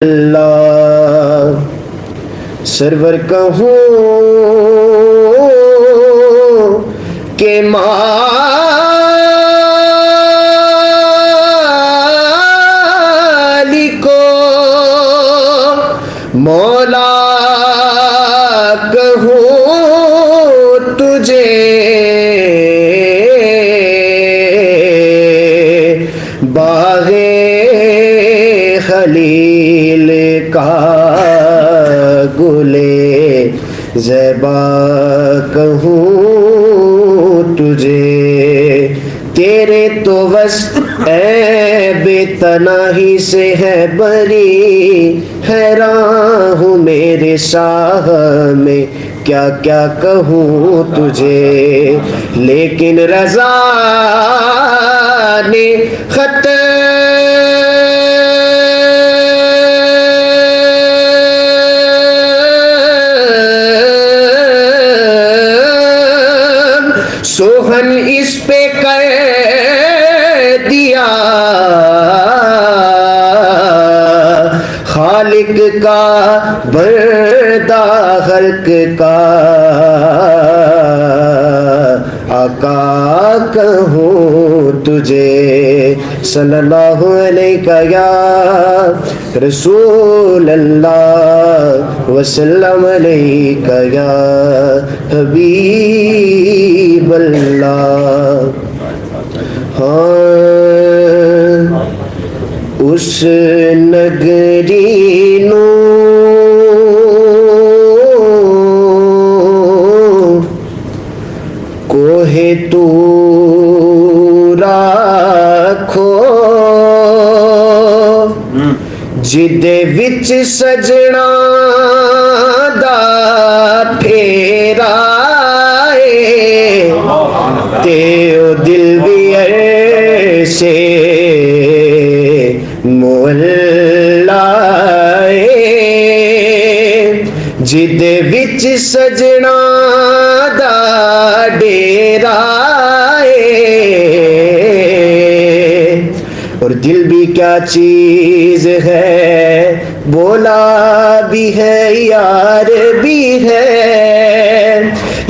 اللہ سرور کہوں کہ مالکو مولا کہوں تجھے باغ خلیل کا گلے زیبا کہوں تجھے تیرے تو وصف عیب تناہی سے ہے بری حیران ہوں میرے شاہ میں کیا کیا کہوں تجھے لیکن رضا نے خط سوہن اس پہ کر دیا خالق کا بردہ خلق کا آقا کہوں تجھے صلی اللہ علیہ یا رسول اللہ وسلم علیہ یا حبیب اللہ ہاں اس نگری نو کوہ تورا کھو جدے وچ سجنا دا پھیرا تے او دل بھی عرشے مولا جدے وچ سجنا دا ڈیرا اور دل بھی کیا چیز ہے بولا بھی ہے یار بھی ہے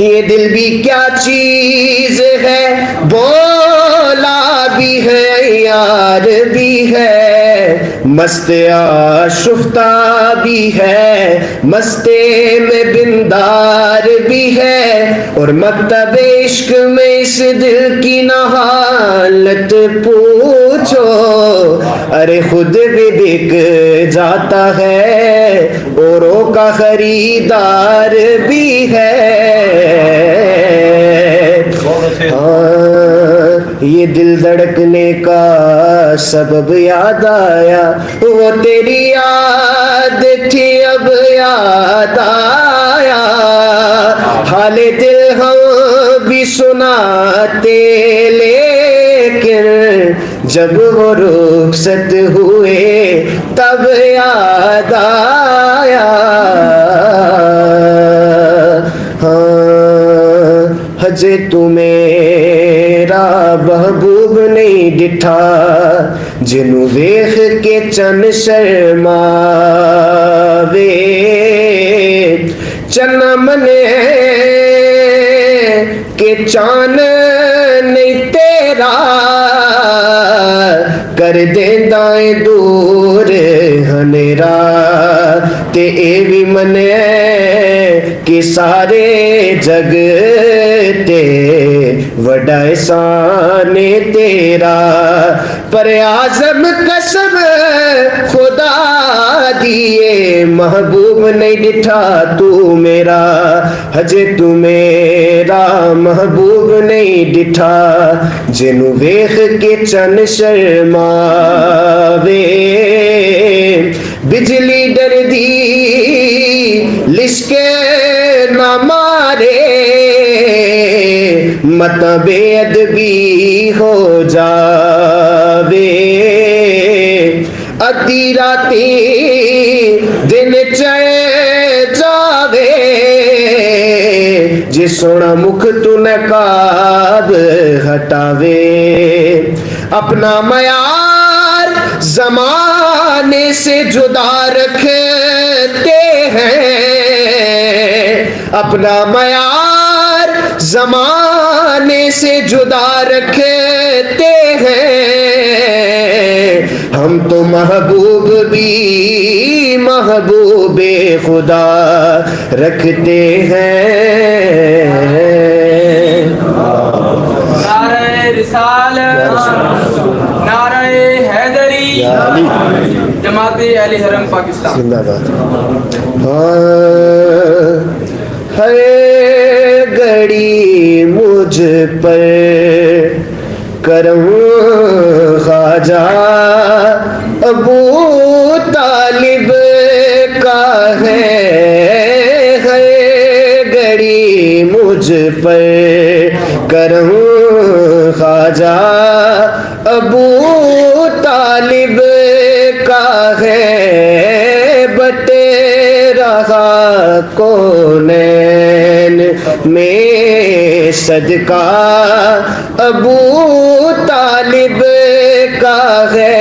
یہ دل بھی کیا چیز ہے بولا بھی ہے یار بھی ہے مست آشفتہ بھی ہے مستے میں بندار بھی ہے اور مکتب عشق میں اس دل کی نہ حالت پوچھو ارے خود بھی بک جاتا ہے اوروں کا خریدار بھی ہے یہ دل دھڑکنے کا سبب یاد آیا وہ تیری یاد تھی اب یاد آیا حال دل ہم بھی سناتے لیکن جب وہ رخصت ہوئے تب یاد آیا حج تو میرا محبوب نہیں ڈٹھا جنوں ویخ کے چن شرماوے چنا منے کہ چان نہیں تیرا کر دیندائیں دور ہنیرا تے اے بھی منے کہ سارے جگ تے وڈا احسان تیرا پر اعظم قسم خدا دیے محبوب نہیں ڈٹھا تو میرا ہجے تو میرا محبوب نہیں ڈٹھا جنوں ویخ کے چن شرماوے بجلی ڈر دی لشکے نہ مارے مت بے ادبی ہو جاوے ادھی راتی دن چڑھ جاوے جی سونا مکھ تو نقاب ہٹاوے اپنا معیار زمان زمانے سے جدا رکھتے ہیں، اپنا معیار زمانے سے جدا رکھتے ہیں، ہم تو محبوب بھی محبوب خدا رکھتے ہیں۔ نعرہ رسالت، نعرہ حیدری، جماعت اہل حرم پاکستان زندہ باد۔ ہر گھڑی مجھ پر کرم خواجہ ابو طالب کا ہے، ہر گھڑی مجھ پر کرم خواجہ ابو طالب کا ہے، بٹ رہا کونین میں صدقہ ابو طالب کا ہے،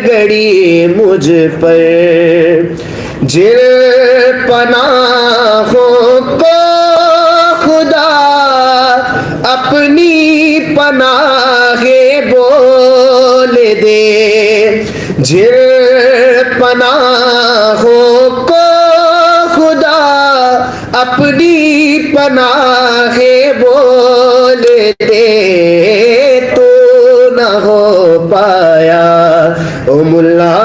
گھڑی مجھ پر جن پناہوں کو خدا اپنی پناہ بول دے، جن پناہوں کو خدا اپنی پناہ بول دے، تو نہ ہو پایا او ملا،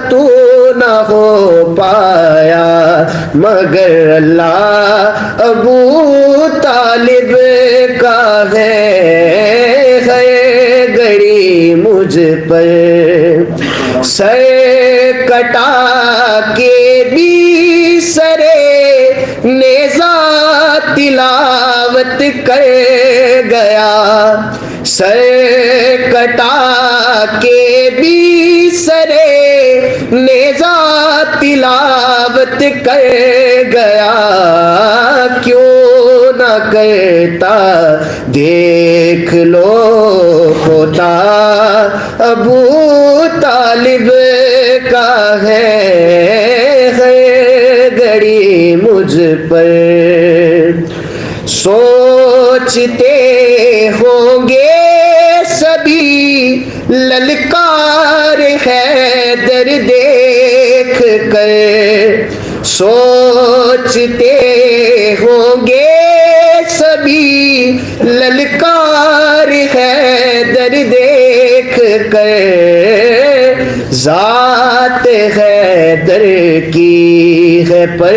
تو نہ ہو پایا مگر اللہ ابو طالب کا ہے، گھڑی مجھ پر سر کٹا کے بھی سرے نیزہ تلاوت کر گیا، سر کٹا کے بھی سرے نیزہ تلاوت کر گیا، کیوں نہ کرتا دیکھ لو ہوتا ابو طالب کا ہے، گھڑی مجھ پر سوچتے ہوں گے سبھی للکار حیدر دیکھ کر، سوچتے ہوں گے سبھی للکار حیدر دیکھ کر، ذات حیدر کی ہے پر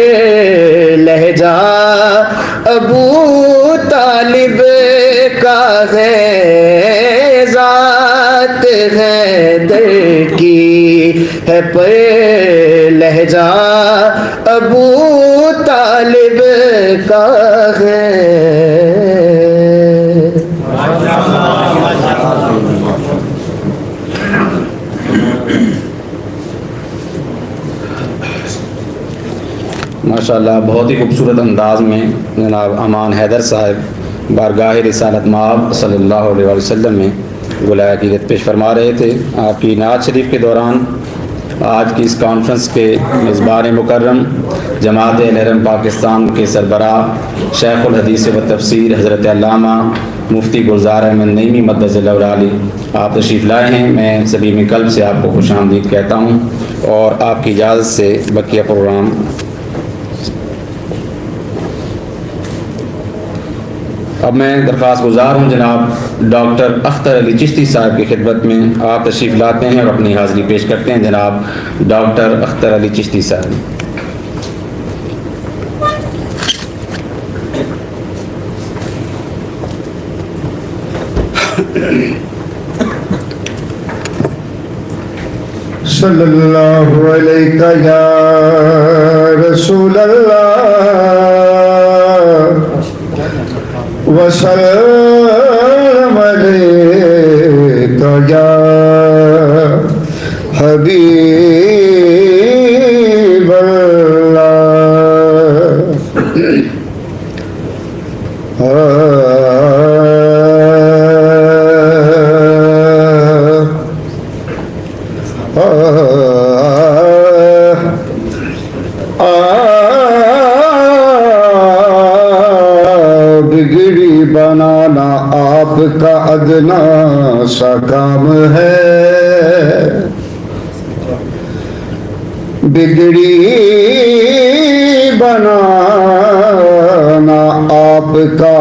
لہجہ ابو طالب کا ہے، ذات حیدر کی ہے پر لہجہ ابو طالب کا ہے۔ ماشاءاللہ بہت ہی خوبصورت انداز میں جناب امان حیدر صاحب بارگاہ رسالت مآب صلی اللہ علیہ وسلم میں گلۂ عقیدت پیش فرما رہے تھے۔ آپ کی نعت شریف کے دوران آج کی اس کانفرنس کے میزبان مکرم جماعت اہل حرم پاکستان کے سربراہ شیخ الحدیث و تفسیر حضرت علامہ مفتی گلزار احمد نعیمی مدظ اللہ العالی آپ تشریف لائے ہیں۔ میں سبھی میں قلب سے آپ کو خوش آمدید کہتا ہوں اور آپ کی اجازت سے بقیہ پروگرام اب میں درخواست گزار ہوں جناب ڈاکٹر اختر علی چشتی صاحب کی خدمت میں آپ تشریف لاتے ہیں اور اپنی حاضری پیش کرتے ہیں۔ جناب ڈاکٹر اختر علی چشتی صاحب۔ صلی اللہ علیہ یا رسول اللہ وسلم علیک یا حبیب اللہ۔ بگڑی بنانا آپ کا ادنا سا کام ہے، بگڑی بنانا آپ کا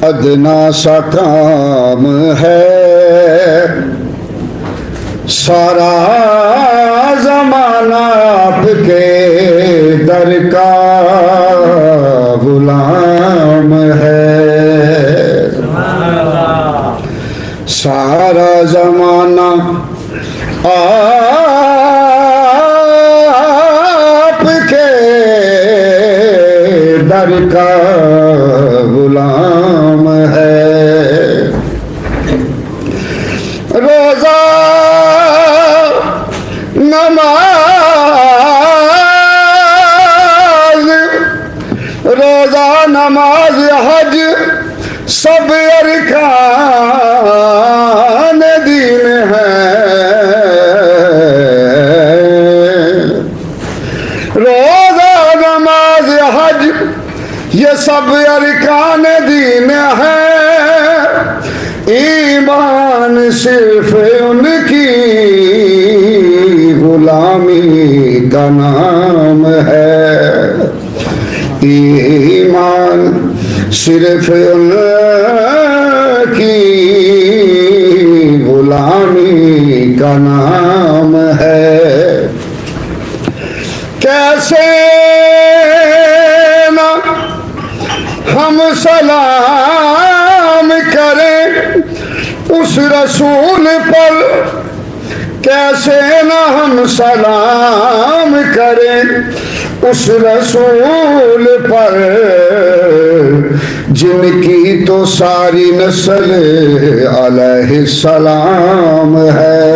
ادنا سا کام ہے، سارا زمانہ آپ کے در کا غلام ہے، سارا زمانہ آپ کے در کا غلام ہے، روزہ نماز، روزہ نماز حج سب ارکان دین ہے، روزہ نماز حج یہ سب ارکان دین ہے، ایمان صرف ان کی غلامی کا نام ہے، ایمان صرف ان کی غلامی کا نام ہے، کیسے نہ ہم سلام کریں اس رسول پر، کیسے نہ ہم سلام کریں اس رسول پر، جن کی تو ساری نسل علیہ السلام ہے،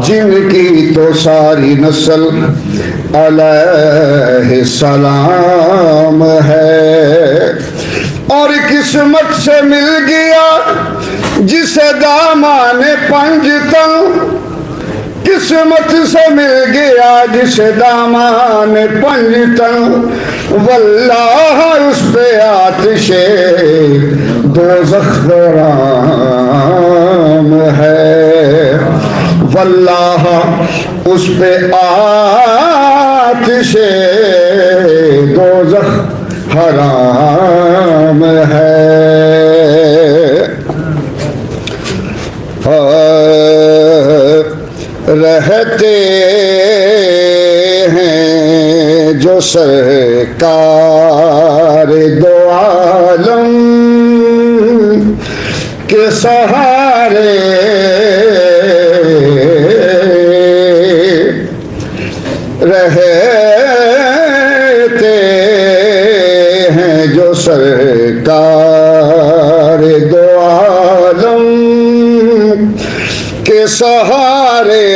جن کی تو ساری نسل علیہ السلام ہے، اور قسمت سے مل گیا جسے دامان پنجتن، قسمت سے مل گیا جسے دامان پنجتن، واللہ اس پہ آتش دوزخ حرام ہے، واللہ اس پہ آتش دوزخ حرام ہے، رہتے ہیں جو سرکار دو عالم کے سہارے، رہتے ہیں جو سرکار دو عالم کے سہارے،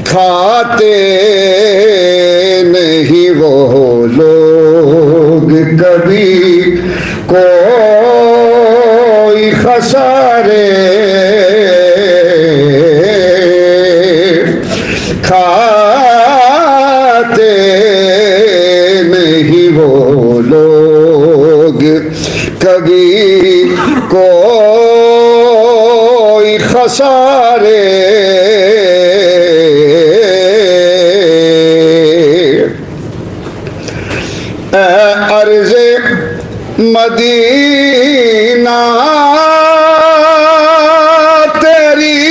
کھاتے نہیں وہ لوگ کبھی کوئی خسارے، کھاتے نہیں وہ لوگ کبھی کوئی خسارے، اے عرض مدینہ تیری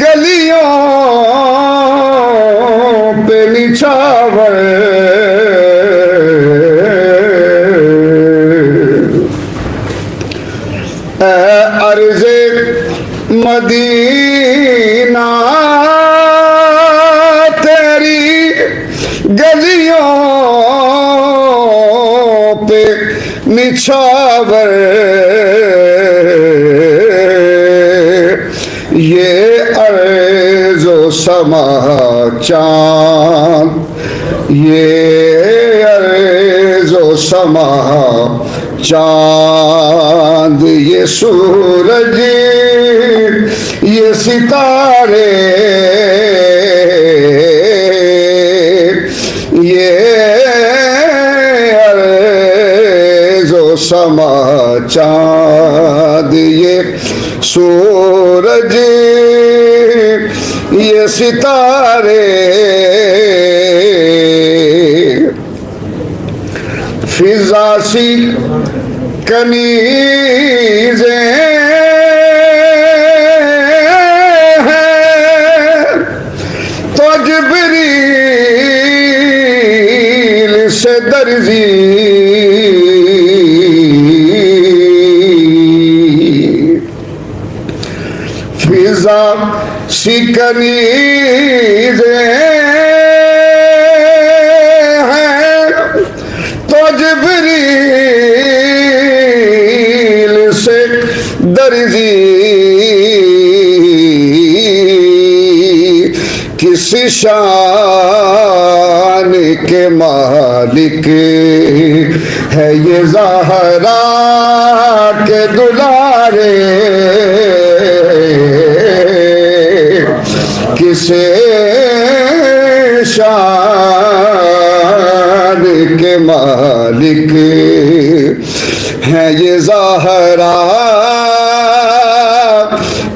گلیوں پہ نچھاور، اے عرض مدینہ تیری گلیوں پہ نچھاور، یہ عرض و سما چاند، یہ عرض و سما چاند یہ سورج یہ ستارے یہ ارض و سما، چاند یہ سورج یہ ستارے فضا سی کنیزیں ہیں تو جبریل سے درزی فضا سی کنیزیں ہیں تو جبریل سے درزی کس شان کے مالک ہے یہ زہرا کے دلارے کسے شان کے مالک ہیں یہ زہرا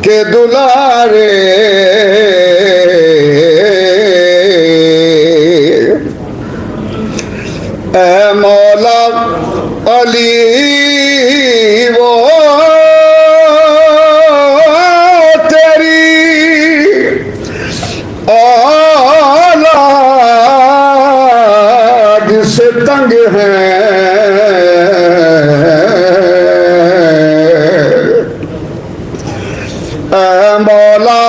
کے دلارے اے مولا علی وہ تیری اولاد سے تنگ ہے اے مولا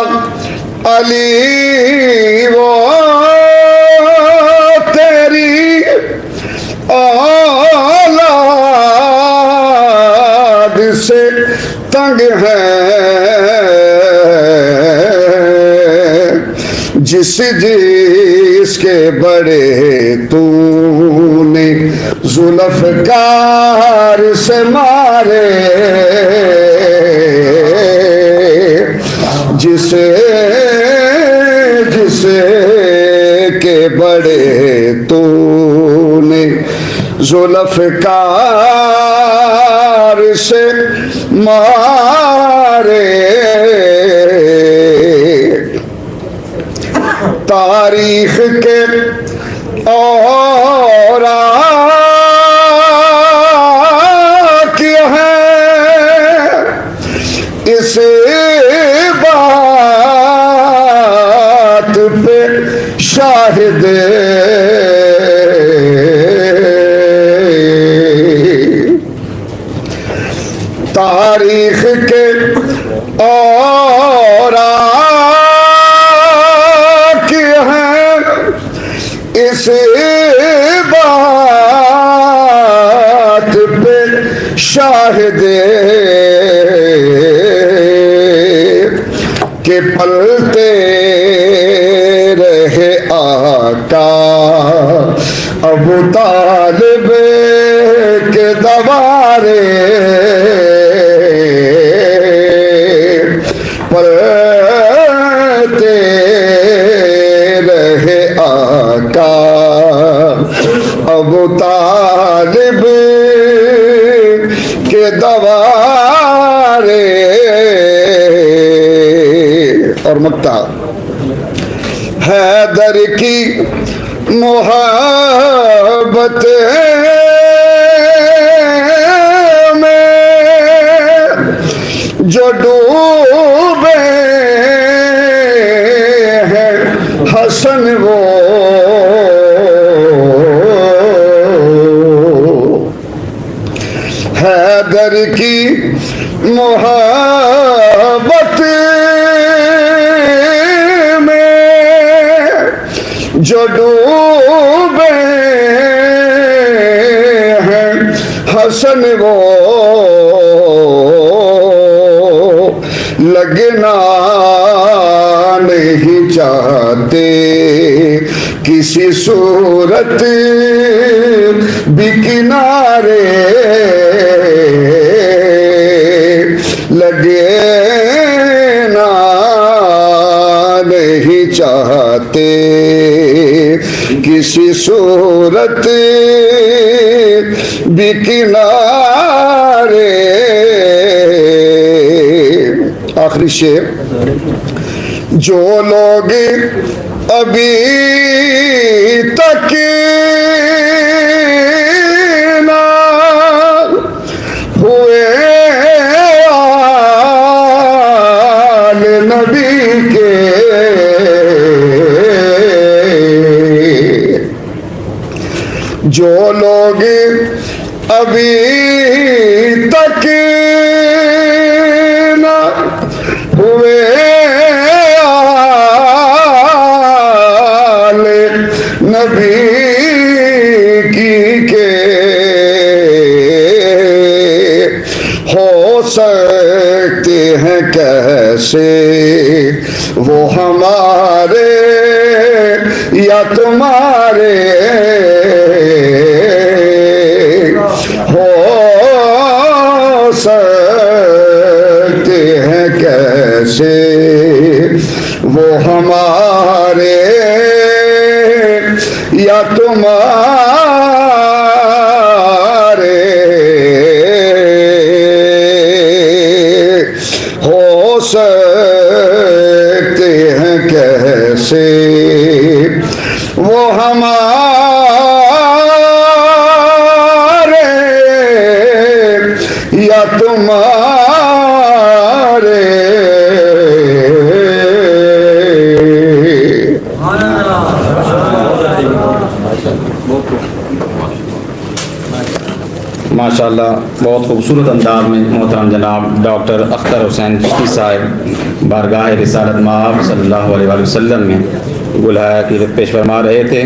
علی وہ تیری اولاد سے تنگ ہے جس جس کے بڑے تو نے ذوالفقار سے مارے جسے کے بڑے تو نے ذوالفقار سے مارے تاریخ کے اوراق ہیں اس بات پہ شاہد تاریخ کے اوراق ہیں اس بات پہ شاہد کہ پلتے رہے آقا ابو طالب کے دوارے پلتے رہے آقا ابو طالب کے دوارے اور مکتا حیدر کی محبت میں جو ڈوبے ہیں حسن وہ حیدر کی محبت میں جو ڈوبے ہیں حسن وہ لگنا نہیں چاہتے کسی صورت بھی کنارے دینا نہیں چاہتے کسی صورت بھی کنارے. آخری شعر. جو لوگ ابھی تک نہ ہوئے آل نبی کے، جو لوگ ابھی تک نہ ہوئے آل نبی کی کے، ہو سکتے ہیں کیسے وہ ہمارے یا تمہارے، ہو سکتے ہیں کیسے وہ ہمارے یا تمہارے، ہو سکتے ہیں کیسے وہ ہمارے یا تمہارے. ماشاءاللہ بہت خوبصورت انداز میں محترم جناب ڈاکٹر اختر حسین چشتی صاحب بارگاہ رسالت مآب صلی اللہ علیہ وآلہ وسلم میں گلہائے عقیدت پیش فرما رہے تھے.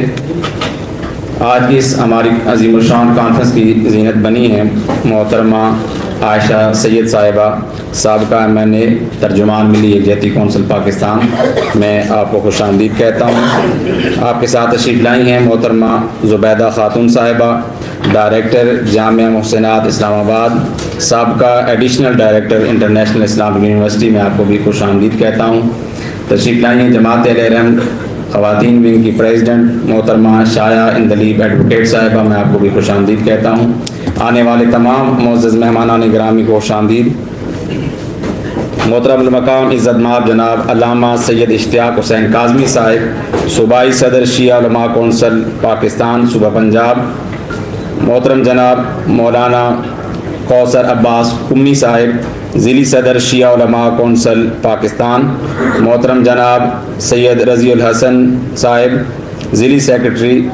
آج کی اس ہماری عظیم الشان کانفرنس کی زینت بنی ہے محترمہ عائشہ سید صاحبہ، سابقہ MNA، ترجمان ملی یکجہتی کونسل پاکستان. میں آپ کو خوش آمدید کہتا ہوں. آپ کے ساتھ تشریف لائی ہیں محترمہ زبیدہ خاتون صاحبہ، ڈائریکٹر جامعہ محسنات اسلام آباد، سابقہ additional director international Islamic university. میں آپ کو بھی خوش آمدید کہتا ہوں. تشریف لائی ہیں جماعت اہل رحم خواتین ونگ کی پریزیڈنٹ محترمہ شایہ اندلیب ایڈوکیٹ صاحبہ. میں آپ کو بھی خوش آمدید کہتا ہوں. آنے والے تمام معزز مہمانان گرامی کو خوش آمدید. محترم المقام عزت مآب جناب علامہ سید اشتیاق حسین کاظمی صاحب، صوبائی صدر شیعہ علماء کونسل پاکستان صوبہ پنجاب. محترم جناب مولانا کوثر عباس قمی صاحب، ضلعی صدر شیعہ علماء کونسل پاکستان. محترم جناب سید رضی الحسن صاحب، ضلعی سیکرٹری.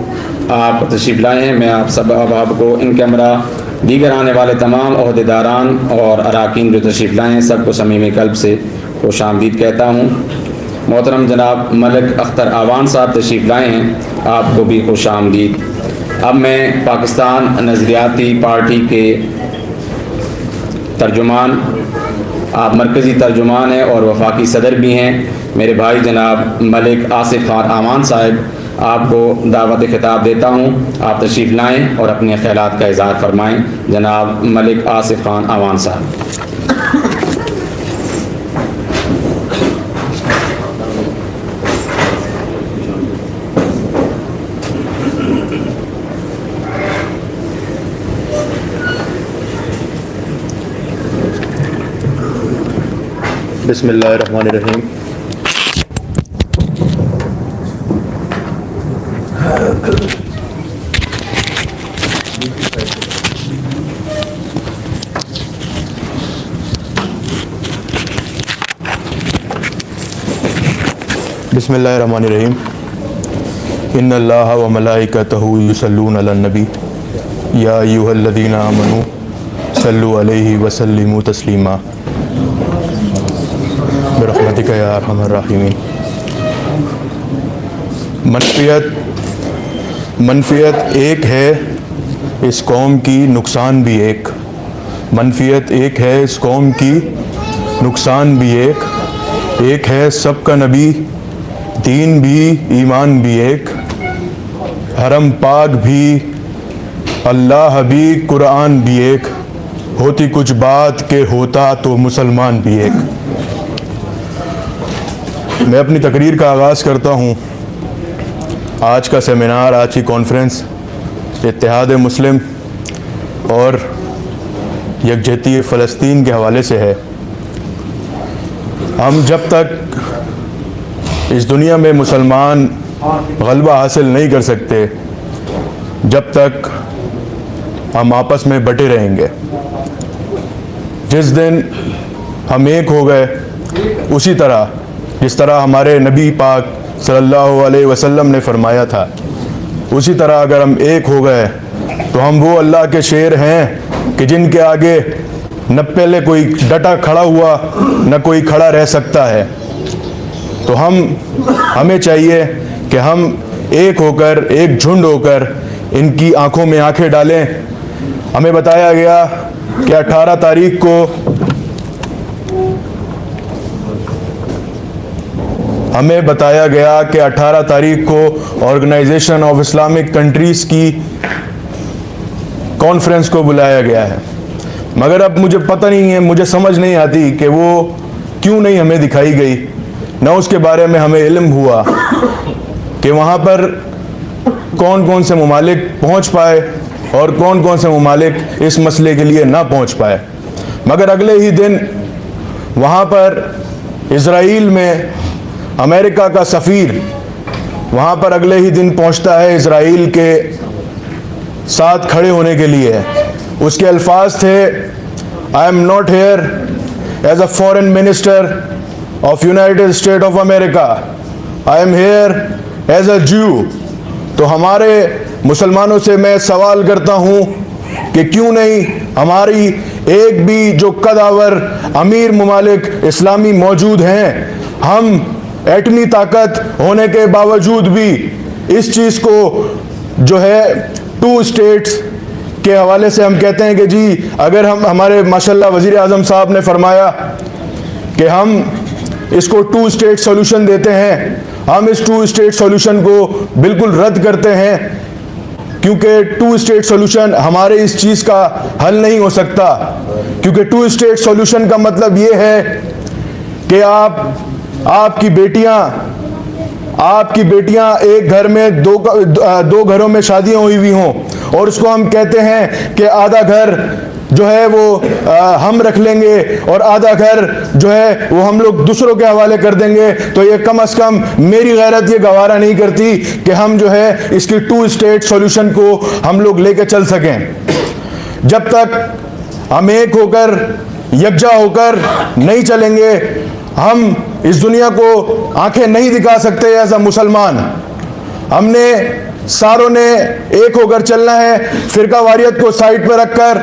آپ تشریف لائے ہیں. میں آپ سب احباب کو ان کیمرہ دیگر آنے والے تمام عہدیداران اور اراکین جو تشریف لائے ہیں سب کو صمیم قلب سے خوش آمدید کہتا ہوں. محترم جناب ملک اختر آوان صاحب تشریف لائے ہیں. آپ کو بھی خوش آمدید. اب میں پاکستان نظریاتی پارٹی کے ترجمان، آپ مرکزی ترجمان ہیں اور وفاقی صدر بھی ہیں، میرے بھائی جناب ملک آصف خان آمان صاحب، آپ کو دعوت خطاب دیتا ہوں. آپ تشریف لائیں اور اپنے خیالات کا اظہار فرمائیں. جناب ملک آصف خان آمان صاحب. بسم اللہ الرحمن الرحیم. بسم اللہ الرحمن الرحیم. ان اللہ و ملائکتہ یصلون علی النبی یا ایھا الذین آمنوا صلوا علیہ وسلموا تسلیما برحمتک یا ارحم الراحمین. منفیت ایک ہے، اس قوم کی نقصان بھی ایک. منفیت ایک ہے اس قوم کی نقصان بھی ایک. ایک ہے سب کا نبی، دین بھی ایمان بھی ایک. حرم پاک بھی اللہ بھی قرآن بھی ایک. ہوتی کچھ بات کہ ہوتا تو مسلمان بھی ایک. میں اپنی تقریر کا آغاز کرتا ہوں. آج کا سیمینار، آج کی کانفرنس اتحاد مسلم اور یکجہتی فلسطین کے حوالے سے ہے. ہم جب تک اس دنیا میں مسلمان غلبہ حاصل نہیں کر سکتے، جب تک ہم آپس میں بٹے رہیں گے. جس دن ہم ایک ہو گئے، اسی طرح جس طرح ہمارے نبی پاک صلی اللہ علیہ وسلم نے فرمایا تھا، اسی طرح اگر ہم ایک ہو گئے تو ہم وہ اللہ کے شیر ہیں کہ جن کے آگے نہ پہلے کوئی ڈٹا کھڑا ہوا نہ کوئی کھڑا رہ سکتا ہے. تو ہمیں چاہیے کہ ہم ایک ہو کر، ایک جھنڈ ہو کر ان کی آنکھوں میں آنکھیں ڈالیں. ہمیں بتایا گیا کہ 18 تاریخ کو آرگنائزیشن آف اسلامک کنٹریز کی کانفرنس کو بلایا گیا ہے. مگر اب مجھے پتہ نہیں ہے، مجھے سمجھ نہیں آتی کہ وہ کیوں نہیں ہمیں دکھائی گئی، نہ اس کے بارے میں ہمیں علم ہوا کہ وہاں پر کون کون سے ممالک پہنچ پائے اور کون کون سے ممالک اس مسئلے کے لیے نہ پہنچ پائے. مگر اگلے ہی دن وہاں پر اسرائیل میں امریکہ کا سفیر وہاں پر اگلے ہی دن پہنچتا ہے اسرائیل کے ساتھ کھڑے ہونے کے لیے. اس کے الفاظ تھے، I am not here as a foreign minister of United State of America, I am here as a Jew. تو ہمارے مسلمانوں سے میں سوال کرتا ہوں کہ کیوں نہیں ہماری ایک بھی جو قدآور امیر ممالک اسلامی موجود ہیں، ہم ایٹمی طاقت ہونے کے باوجود بھی اس چیز کو جو ہے 2 اسٹیٹس کے حوالے سے ہم کہتے ہیں کہ جی اگر ہمارے ماشاءاللہ وزیر اعظم صاحب نے فرمایا کہ ہم اس کو 2 اسٹیٹ سولوشن دیتے ہیں، ہم اس 2 اسٹیٹ سولوشن کو بالکل رد کرتے ہیں، کیونکہ 2 اسٹیٹ سولوشن ہمارے اس چیز کا حل نہیں ہو سکتا. کیونکہ 2 اسٹیٹ سولوشن کا مطلب یہ ہے کہ آپ کی بیٹیاں ایک گھر میں دو گھروں میں شادیاں ہوئی ہوں، اور اس کو ہم کہتے ہیں کہ آدھا گھر جو ہے وہ ہم رکھ لیں گے اور آدھا گھر جو ہے وہ ہم لوگ دوسروں کے حوالے کر دیں گے. تو یہ کم از کم میری غیرت یہ گوارا نہیں کرتی کہ ہم جو ہے اس کی 2 اسٹیٹ سولوشن کو ہم لوگ لے کے چل سکیں. جب تک ہم ایک ہو کر، یکجا ہو کر نہیں چلیں گے، ہم اس دنیا کو آنکھیں نہیں دکھا سکتے ایز اے مسلمان. ہم نے ساروں نے ایک ہو کر چلنا ہے، فرقہ واریت کو سائڈ پہ رکھ کر،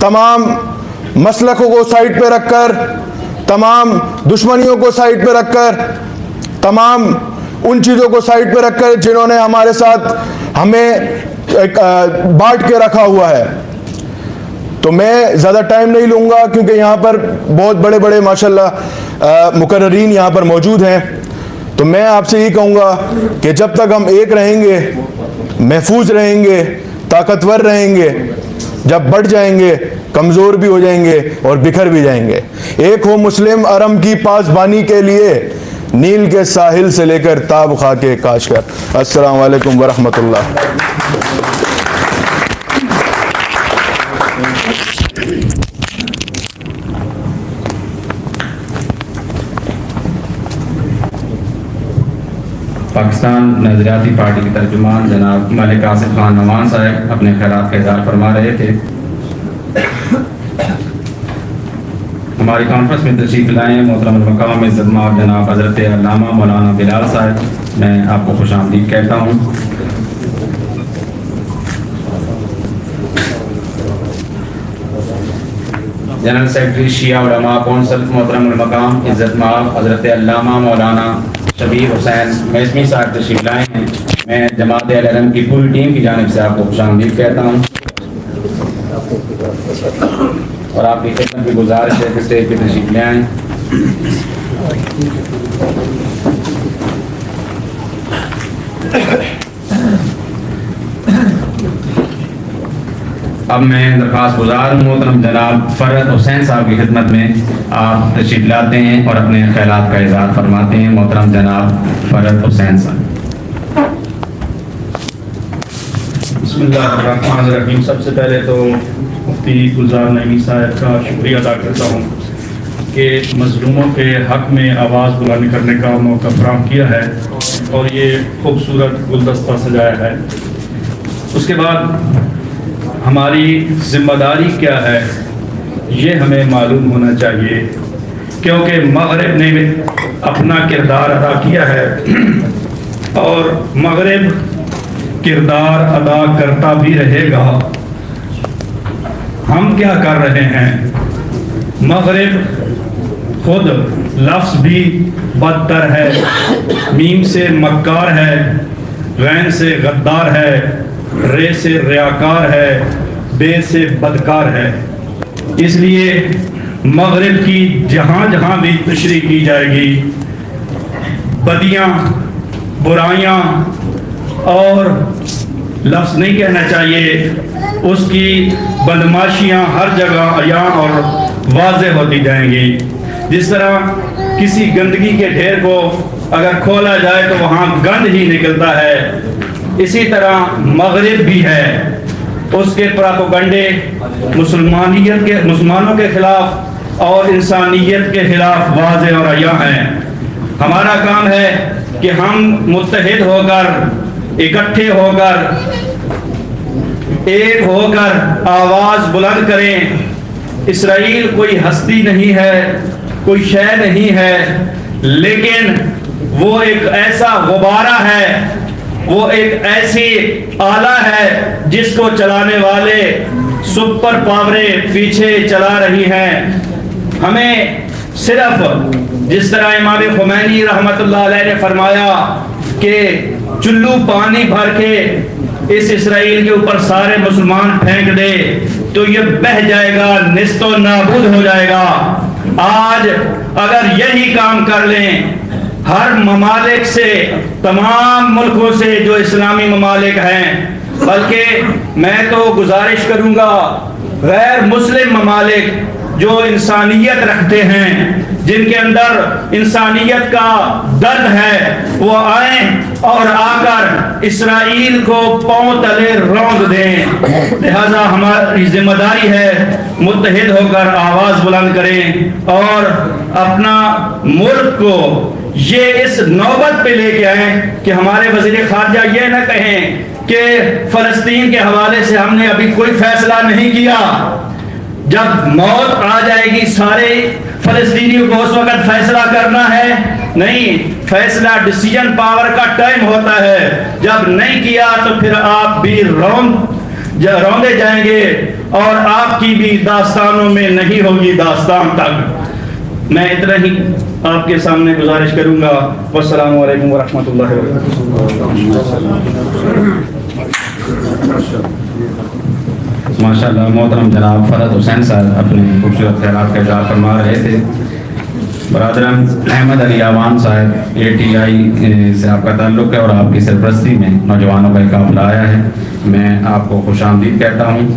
تمام مسلکوں کو سائڈ پہ رکھ کر، تمام دشمنیوں کو سائڈ پہ رکھ کر، تمام ان چیزوں کو سائڈ پہ رکھ کر جنہوں نے ہمارے ساتھ ہمیں بانٹ کے رکھا ہوا ہے. تو میں زیادہ ٹائم نہیں لوں گا کیونکہ یہاں پر بہت بڑے بڑے ماشاءاللہ مقررین یہاں پر موجود ہیں. تو میں آپ سے یہ کہوں گا کہ جب تک ہم ایک رہیں گے، محفوظ رہیں گے، طاقتور رہیں گے، جب بڑھ جائیں گے کمزور بھی ہو جائیں گے اور بکھر بھی جائیں گے. ایک ہو مسلم ارم کی پاسبانی کے لیے، نیل کے ساحل سے لے کر تاب خاک کاشغر. السلام علیکم ورحمۃ اللہ. پاکستان نظریاتی پارٹی کے ترجمان جناب ملک آصف خان نعمان صاحب اپنے خیرات کا اظہار فرما رہے تھے. ہماری کانفرنس میں تشریف لائے محترم المقام عزت مآب جناب حضرت علامہ مولانا بلال صاحب، میں آپ کو خوش آمدید کہتا ہوں. جنرل سیکرٹری شیعہ علماء کونسل محترم المقام عزت مآب حضرت علامہ مولانا شبیر حسین میثمی صاحب تشریف لائے ہیں. میں جماعت اہل علم کی پوری ٹیم کی جانب سے آپ کو خوش آمدید کہتا ہوں اور آپ کی خدمت کی گزارش ہے کہ اسٹیج پہ تشریف لے آئیں. اب میں درخواست گزار ہوں محترم جناب فرحت حسین صاحب کی خدمت میں آپ تشریف لاتے ہیں اور اپنے خیالات کا اظہار فرماتے ہیں. محترم جناب فرحت حسین صاحب. بسم اللہ الرحمن الرحیم. سب سے پہلے تو مفتی گلزار نعیمی صاحب کا شکریہ ادا کرتا ہوں کہ مظلوموں کے حق میں آواز بلند کرنے کا موقع فراہم کیا ہے اور یہ خوبصورت گلدستہ سجایا ہے. اس کے بعد ہماری ذمہ داری کیا ہے یہ ہمیں معلوم ہونا چاہیے، کیونکہ مغرب نے اپنا کردار ادا کیا ہے اور مغرب کردار ادا کرتا بھی رہے گا. ہم کیا کر رہے ہیں؟ مغرب خود لفظ بھی بدتر ہے، میم سے مکار ہے، غین سے غدار ہے، رے سے ریاکار ہے، بے سے بدکار ہے. اس لیے مغرب کی جہاں جہاں بھی تشریح کی جائے گی بدیاں، برائیاں اور لفظ نہیں کہنا چاہیے، اس کی بدماشیاں ہر جگہ عیاں اور واضح ہوتی جائیں گی. جس طرح کسی گندگی کے ڈھیر کو اگر کھولا جائے تو وہاں گند ہی نکلتا ہے، اسی طرح مغرب بھی ہے. اس کے پراپوگنڈے مسلمانوں کے خلاف اور انسانیت کے خلاف واضح اور عیاں ہیں. ہمارا کام ہے کہ ہم متحد ہو کر، اکٹھے ہو کر، ایک ہو کر آواز بلند کریں. اسرائیل کوئی ہستی نہیں ہے، کوئی شے نہیں ہے، لیکن وہ ایک ایسا غبارہ ہے، وہ ایک ایسی آلہ ہے جس کو چلانے والے سپر پاوریں پیچھے چلا رہی ہیں. ہمیں صرف جس طرح امام خمینی رحمۃ اللہ علیہ نے فرمایا کہ چلو پانی بھر کے اس اسرائیل کے اوپر سارے مسلمان پھینک دے تو یہ بہہ جائے گا، نیست و نابود ہو جائے گا. آج اگر یہی کام کر لیں ہر ممالک سے، تمام ملکوں سے جو اسلامی ممالک ہیں، بلکہ میں تو گزارش کروں گا غیر مسلم ممالک جو انسانیت رکھتے ہیں، جن کے اندر انسانیت کا درد ہے، وہ آئیں اور آ کر اسرائیل کو پاؤں تلے رونگ دیں. لہذا ہماری ذمہ داری ہے متحد ہو کر آواز بلند کریں اور اپنا ملک کو یہ اس نوبت پہ لے کے آئیں کہ ہمارے وزیر خارجہ یہ نہ کہیں کہ فلسطین کے حوالے سے ہم نے ابھی کوئی فیصلہ نہیں کیا. جب موت آ جائے گی سارے فلسطینیوں کو اس وقت فیصلہ کرنا ہے. نہیں، فیصلہ ڈیسیجن پاور کا ٹائم ہوتا ہے. جب نہیں کیا تو پھر آپ بھی روندے جائیں گے اور آپ کی بھی داستانوں میں نہیں ہوگی داستان تک. میں اتنا ہی آپ کے سامنے گزارش کروں گا. والسلام علیکم ورحمۃ اللہ وبرکاتہ. ماشاءاللہ محترم جناب فرحت حسین صاحب اپنے خوبصورت خیالات کا اظہار فرما رہے تھے. برادران احمد علی آوان صاحب ATI سے آپ کا تعلق ہے اور آپ کی سرپرستی میں نوجوانوں کا ایک قافلہ آیا ہے. میں آپ کو خوش آمدید کہتا ہوں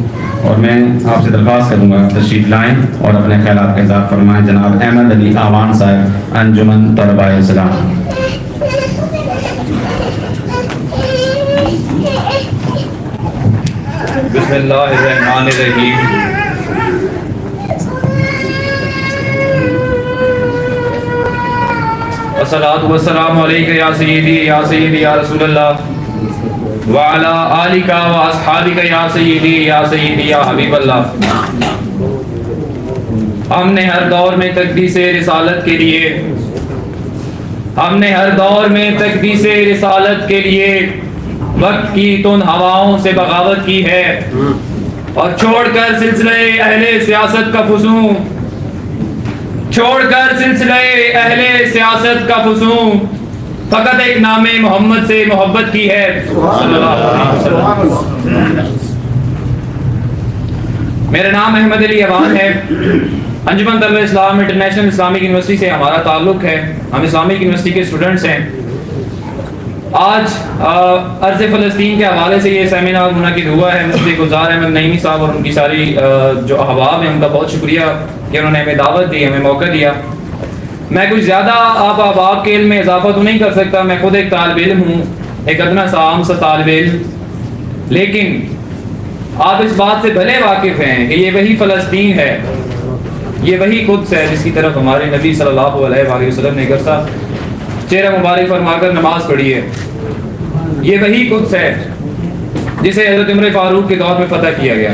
اور میں آپ سے درخواست کروں گا تشریف لائیں اور اپنے خیالات کا اظہار فرمائیں. جناب احمد علی آوان صاحب، انجمن طلباء اسلام. بسم اللہ الرحمن الرحیم. الصلاۃ والسلام علیک یا سیدی یا رسول اللہ وعلی آلک و اصحابک یا سیدی یا حبیب اللہ. ہم نے ہر دور میں تقدیس رسالت کے لیے وقت کی تند ہواؤں سے بغاوت کی ہے اور چھوڑ کر سلسلہ اہل سیاست کا فسوں فقط ایک نام محمد سے محبت کی ہے. میرا نام احمد علی آوان ہے. انجمن طلبہ اسلام انٹرنیشنل اسلامک یونیورسٹی سے ہمارا تعلق ہے. ہم اسلامک یونیورسٹی کے اسٹوڈنٹس ہیں. آج ارض فلسطین کے حوالے سے یہ سیمینار منعقد ہوا ہے. مفتی گلزار احمد نعیمی صاحب اور ان کی ساری جو احباب ہیں ان کا بہت شکریہ کہ انہوں نے ہمیں دعوت دی, ہمیں موقع دیا. میں کچھ زیادہ آپ احباب کے علم میں اضافہ تو نہیں کر سکتا, میں خود ایک طالب علم ہوں, ایک ادنا سا عام سا طالب علم, لیکن آپ اس بات سے بھلے واقف ہیں کہ یہ وہی فلسطین ہے, یہ وہی قدس ہے جس کی طرف ہمارے نبی صلی اللہ علیہ وآلہ وسلم نے گرسا چہرہ مبارک فرما کر نماز پڑھی ہے. یہ وہی قدس ہے جسے حضرت عمر فاروق کے دور میں فتح کیا گیا,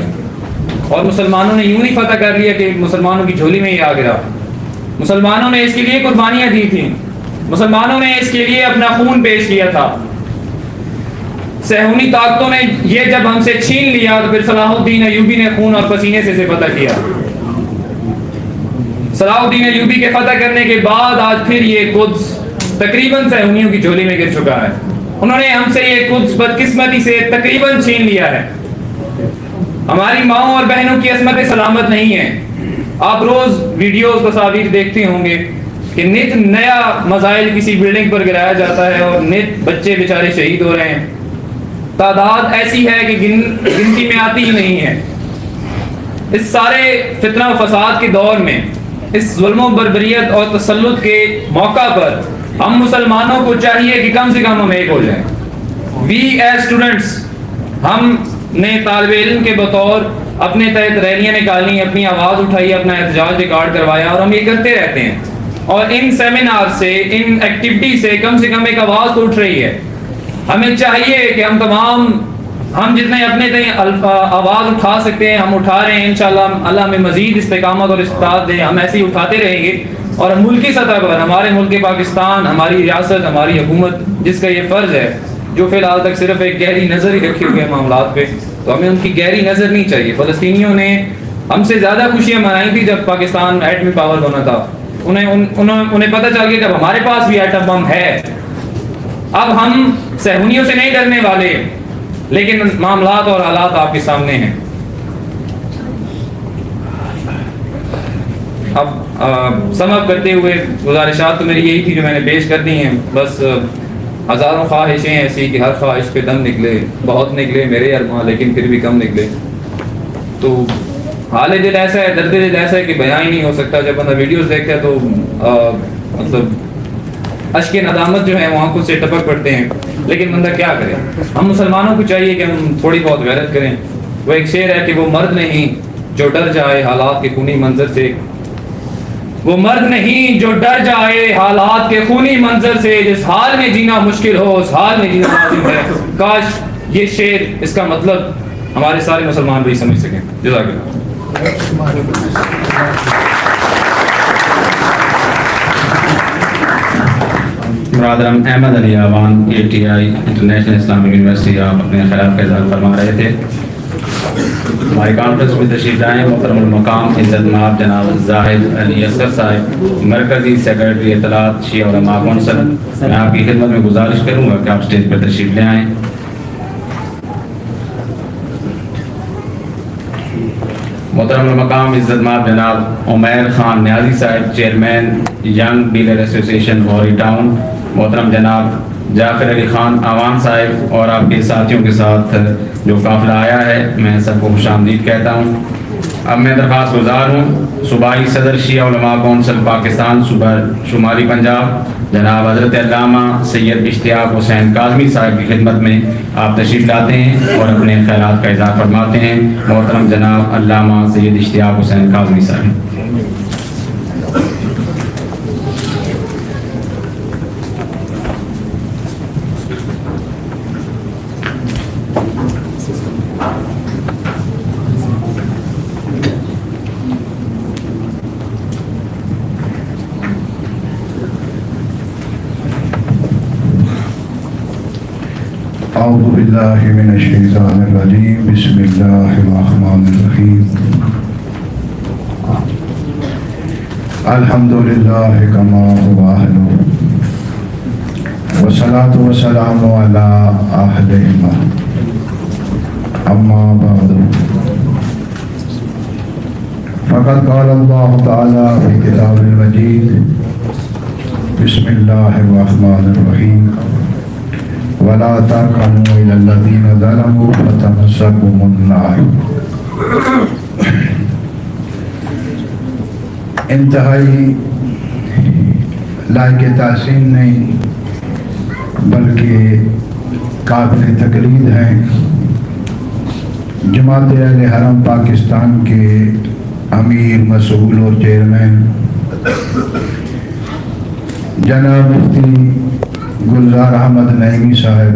اور مسلمانوں نے یوں نہیں فتح کر لیا کہ مسلمانوں کی جھولی میں ہی آ گرا. مسلمانوں نے اس کے لیے قربانیاں دی تھیں, مسلمانوں نے اس کے لیے اپنا خون پیش کیا تھا. صہیونی طاقتوں نے یہ جب ہم سے چھین لیا تو پھر صلاح الدین ایوبی نے خون اور پسینے سے فتح کیا. صلاح الدین ایوبی کے فتح کرنے کے بعد آج پھر یہ قدس تقریباً صہیونیوں کی جھولی میں گر چکا ہے. انہوں نے ہم سے یہ قدس بدقسمتی سے تقریباً چھین لیا ہے. ہماری ماؤں اور بہنوں کی عصمت سلامت نہیں ہے. آپ روز ویڈیوز تصاویر دیکھتے ہوں گے کہ نت نیا میزائل کسی بلڈنگ پر گرایا جاتا ہے اور نت بچے بیچارے شہید ہو رہے ہیں. تعداد ایسی ہے کہ گنتی میں آتی ہی نہیں ہے. اس سارے فتنہ و فساد کے دور میں, اس ظلم و بربریت اور تسلط کے موقع پر ہم مسلمانوں کو چاہیے کہ کم سے کم ہم ایک ہو جائیں. وی ایز اسٹوڈنٹس, ہم نے طالب علم کے بطور اپنے تحت ریلیاں نکالی, اپنی آواز اٹھائی, اپنا احتجاج ریکارڈ کروایا, اور ہم یہ کرتے رہتے ہیں. اور ان سیمینار سے, ان ایکٹیویٹی سے کم ایک آواز تو اٹھ رہی ہے. ہمیں چاہیے کہ ہم جتنے اپنے آواز اٹھا سکتے ہیں ہم اٹھا رہے ہیں. انشاءاللہ اللہ ہمیں مزید استقامت اور استطاعت دے, ہم ایسے ہی اٹھاتے رہیں گے. اور ملکی سطح پر ہمارے ملک پاکستان, ہماری ریاست, ہماری حکومت جس کا یہ فرض ہے, جو فی الحال تک صرف ایک گہری نظر ہی رکھے ہوئے معاملات پہ, تو ہمیں ان کی گہری نظر نہیں چاہیے. فلسطینیوں نے ہم سے زیادہ خوشیاں منائی تھی جب پاکستان ایٹمی پاور بنا تھا. انہیں پتہ چل گیا کہ اب ہمارے پاس بھی ایٹم بم ہے. اب ہم صہیونیوں سے نہیں ڈرنے والے, لیکن معاملات اور حالات آپ کے سامنے ہیں. اب سم اپ کرتے ہوئے گزارشات تو میری یہی تھی جو میں نے پیش کر دی ہیں. بس ہزاروں خواہشیں ایسی کہ ہر خواہش پہ دم نکلے, بہت نکلے میرے ارماں لیکن پھر بھی کم نکلے. تو حال دل ایسا ہے, درد دل ایسا ہے کہ بیان ہی نہیں ہو سکتا. جب بندہ ویڈیوز دیکھتا ہے تو مطلب اشک ندامت جو ہے وہ آنکھوں سے ٹپک پڑتے ہیں. لیکن بندہ کیا کرے. ہم مسلمانوں کو چاہیے کہ ہم تھوڑی بہت غیرت کریں. وہ ایک شعر ہے کہ وہ مرد نہیں جو ڈر جائے حالات کے خونی منظر سے, وہ مرد نہیں جو ڈر جائے حالات کے خونی منظر سے, جس حال میں جینا مشکل ہو اس حال میں جینا لازم ہے. کاش یہ شعر, اس کا مطلب ہمارے سارے مسلمان بھی سمجھ سکیں. جزاک اللہ. برادرم احمد علی آوان ATI انٹرنیشنل اسلامک یونیورسٹی, آپ اپنے خیالات کا اظہار فرما رہے تھے. ہماری کانفرنس میں تشریف لائے محترم المقام عزت مآب جناب زاہد علی اصغر صاحب, مرکزی سیکرٹری اطلاعات شیعہ علماء کونسل. میں آپ کی خدمت میں گزارش کروں گا کہ آپ اسٹیج پر تشریف لے آئیں. محترم المقام عزت مآب جناب عمیر خان نیازی صاحب, چیئرمین ینگ ڈیلر ایسوسی ایشن غوری ٹاؤن. محترم جناب جعفر علی خان آوان صاحب اور آپ کے ساتھیوں کے ساتھ جو قافلہ آیا ہے, میں سب کو خوش آمدید کہتا ہوں. اب میں درخواست گزار ہوں صوبائی صدر شیعہ علماء کونسل پاکستان صوبہ شمالی پنجاب جناب حضرت علامہ سید اشتیاق حسین کاظمی صاحب کی خدمت میں آپ تشریف لاتے ہیں اور اپنے خیالات کا اظہار فرماتے ہیں. محترم جناب علامہ سید اشتیاق حسین کاظمی صاحب. اعوذ باللہ من الشیطان الرجیم, بسم اللہ الرحمن الرحیم. الحمدللہ کما هو اہلہ والصلاة والسلام علی اہلہما, اما بعد فقد قال اللہ تعالی فی کتاب المجید, بسم اللہ الرحمن الرحیم. ولا تركنوا إلى الذين ظلموا فتمسكهم النار. انتہائی لائق تحسین نہیں بلکہ قابل تقلید ہیں جماعت اہل حرم پاکستان کے امیر مسئول اور چیئرمین جناب مفتی گلزار احمد نعیمی صاحب،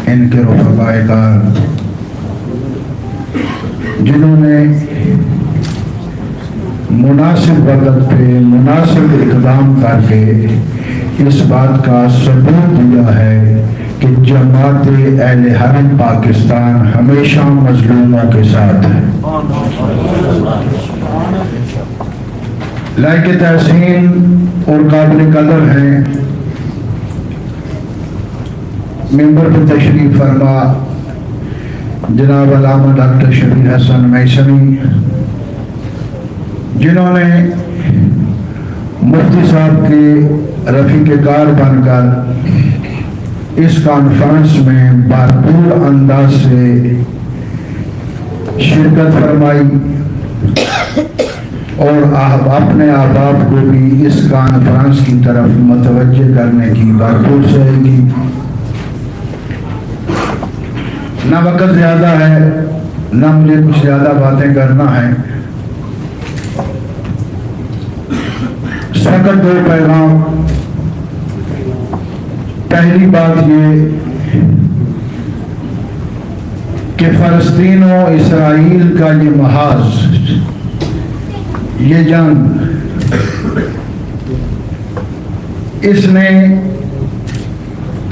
ان کے رفقائے کار جنہوں نے مناسب وقت پہ مناسب اقدام کر کے اس بات کا ثبوت دیا ہے کہ جماعت اہل حرم پاکستان ہمیشہ مظلوموں کے ساتھ ہے. لائق تحسین اور قابل قدر ہیں ممبر پر تشریف فرما جناب علامہ ڈاکٹر شبیر حسن میثمی، جنہوں نے مفتی صاحب کے رفیق کار بن کر اس کانفرنس میں بھرپور انداز سے شرکت فرمائی اور اپنے احباب کو بھی اس کانفرنس کی طرف متوجہ کرنے کی بھرپور سعی کی. نہ وقت زیادہ ہے نہ مجھے کچھ زیادہ باتیں کرنا ہے. فقط دو پیغام. پہلی بات یہ کہ فلسطین و اسرائیل کا یہ محاذ، یہ جنگ، اس نے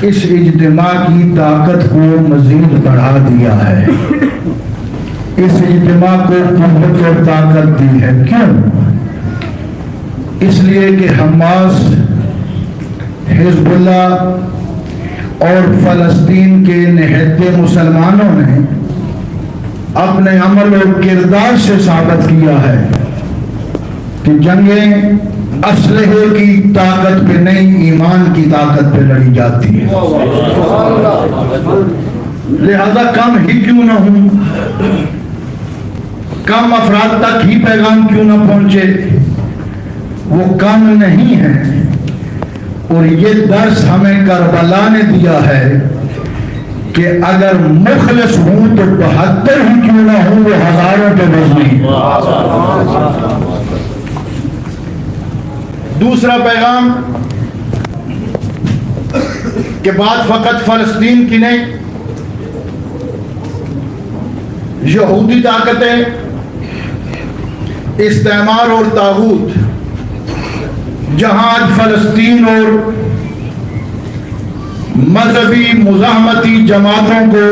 اس اجتماع کی طاقت کو مزید بڑھا دیا ہے. اس اجتماع کو قوت اور طاقت دی ہے. کیوں؟ اس لیے کہ حماس، حزب اللہ اور فلسطین کے نہتے مسلمانوں نے اپنے عمل اور کردار سے ثابت کیا ہے کہ جنگیں اسلحے کی طاقت پہ نہیں، ایمان کی طاقت پہ لڑی جاتی ہے. لہذا کم ہی کیوں نہ ہوں، کم افراد تک ہی پیغام کیوں نہ پہنچے، وہ کم نہیں ہے. اور یہ درس ہمیں کربلا نے دیا ہے کہ اگر مخلص ہوں تو 72 ہی کیوں نہ ہوں، وہ ہزاروں پہ مبنی. دوسرا پیغام کہ بات فقط فلسطین کی نہیں، یہودی طاقتیں، استعمار اور طاغوت جہاں آج فلسطین اور مذہبی مزاحمتی جماعتوں کو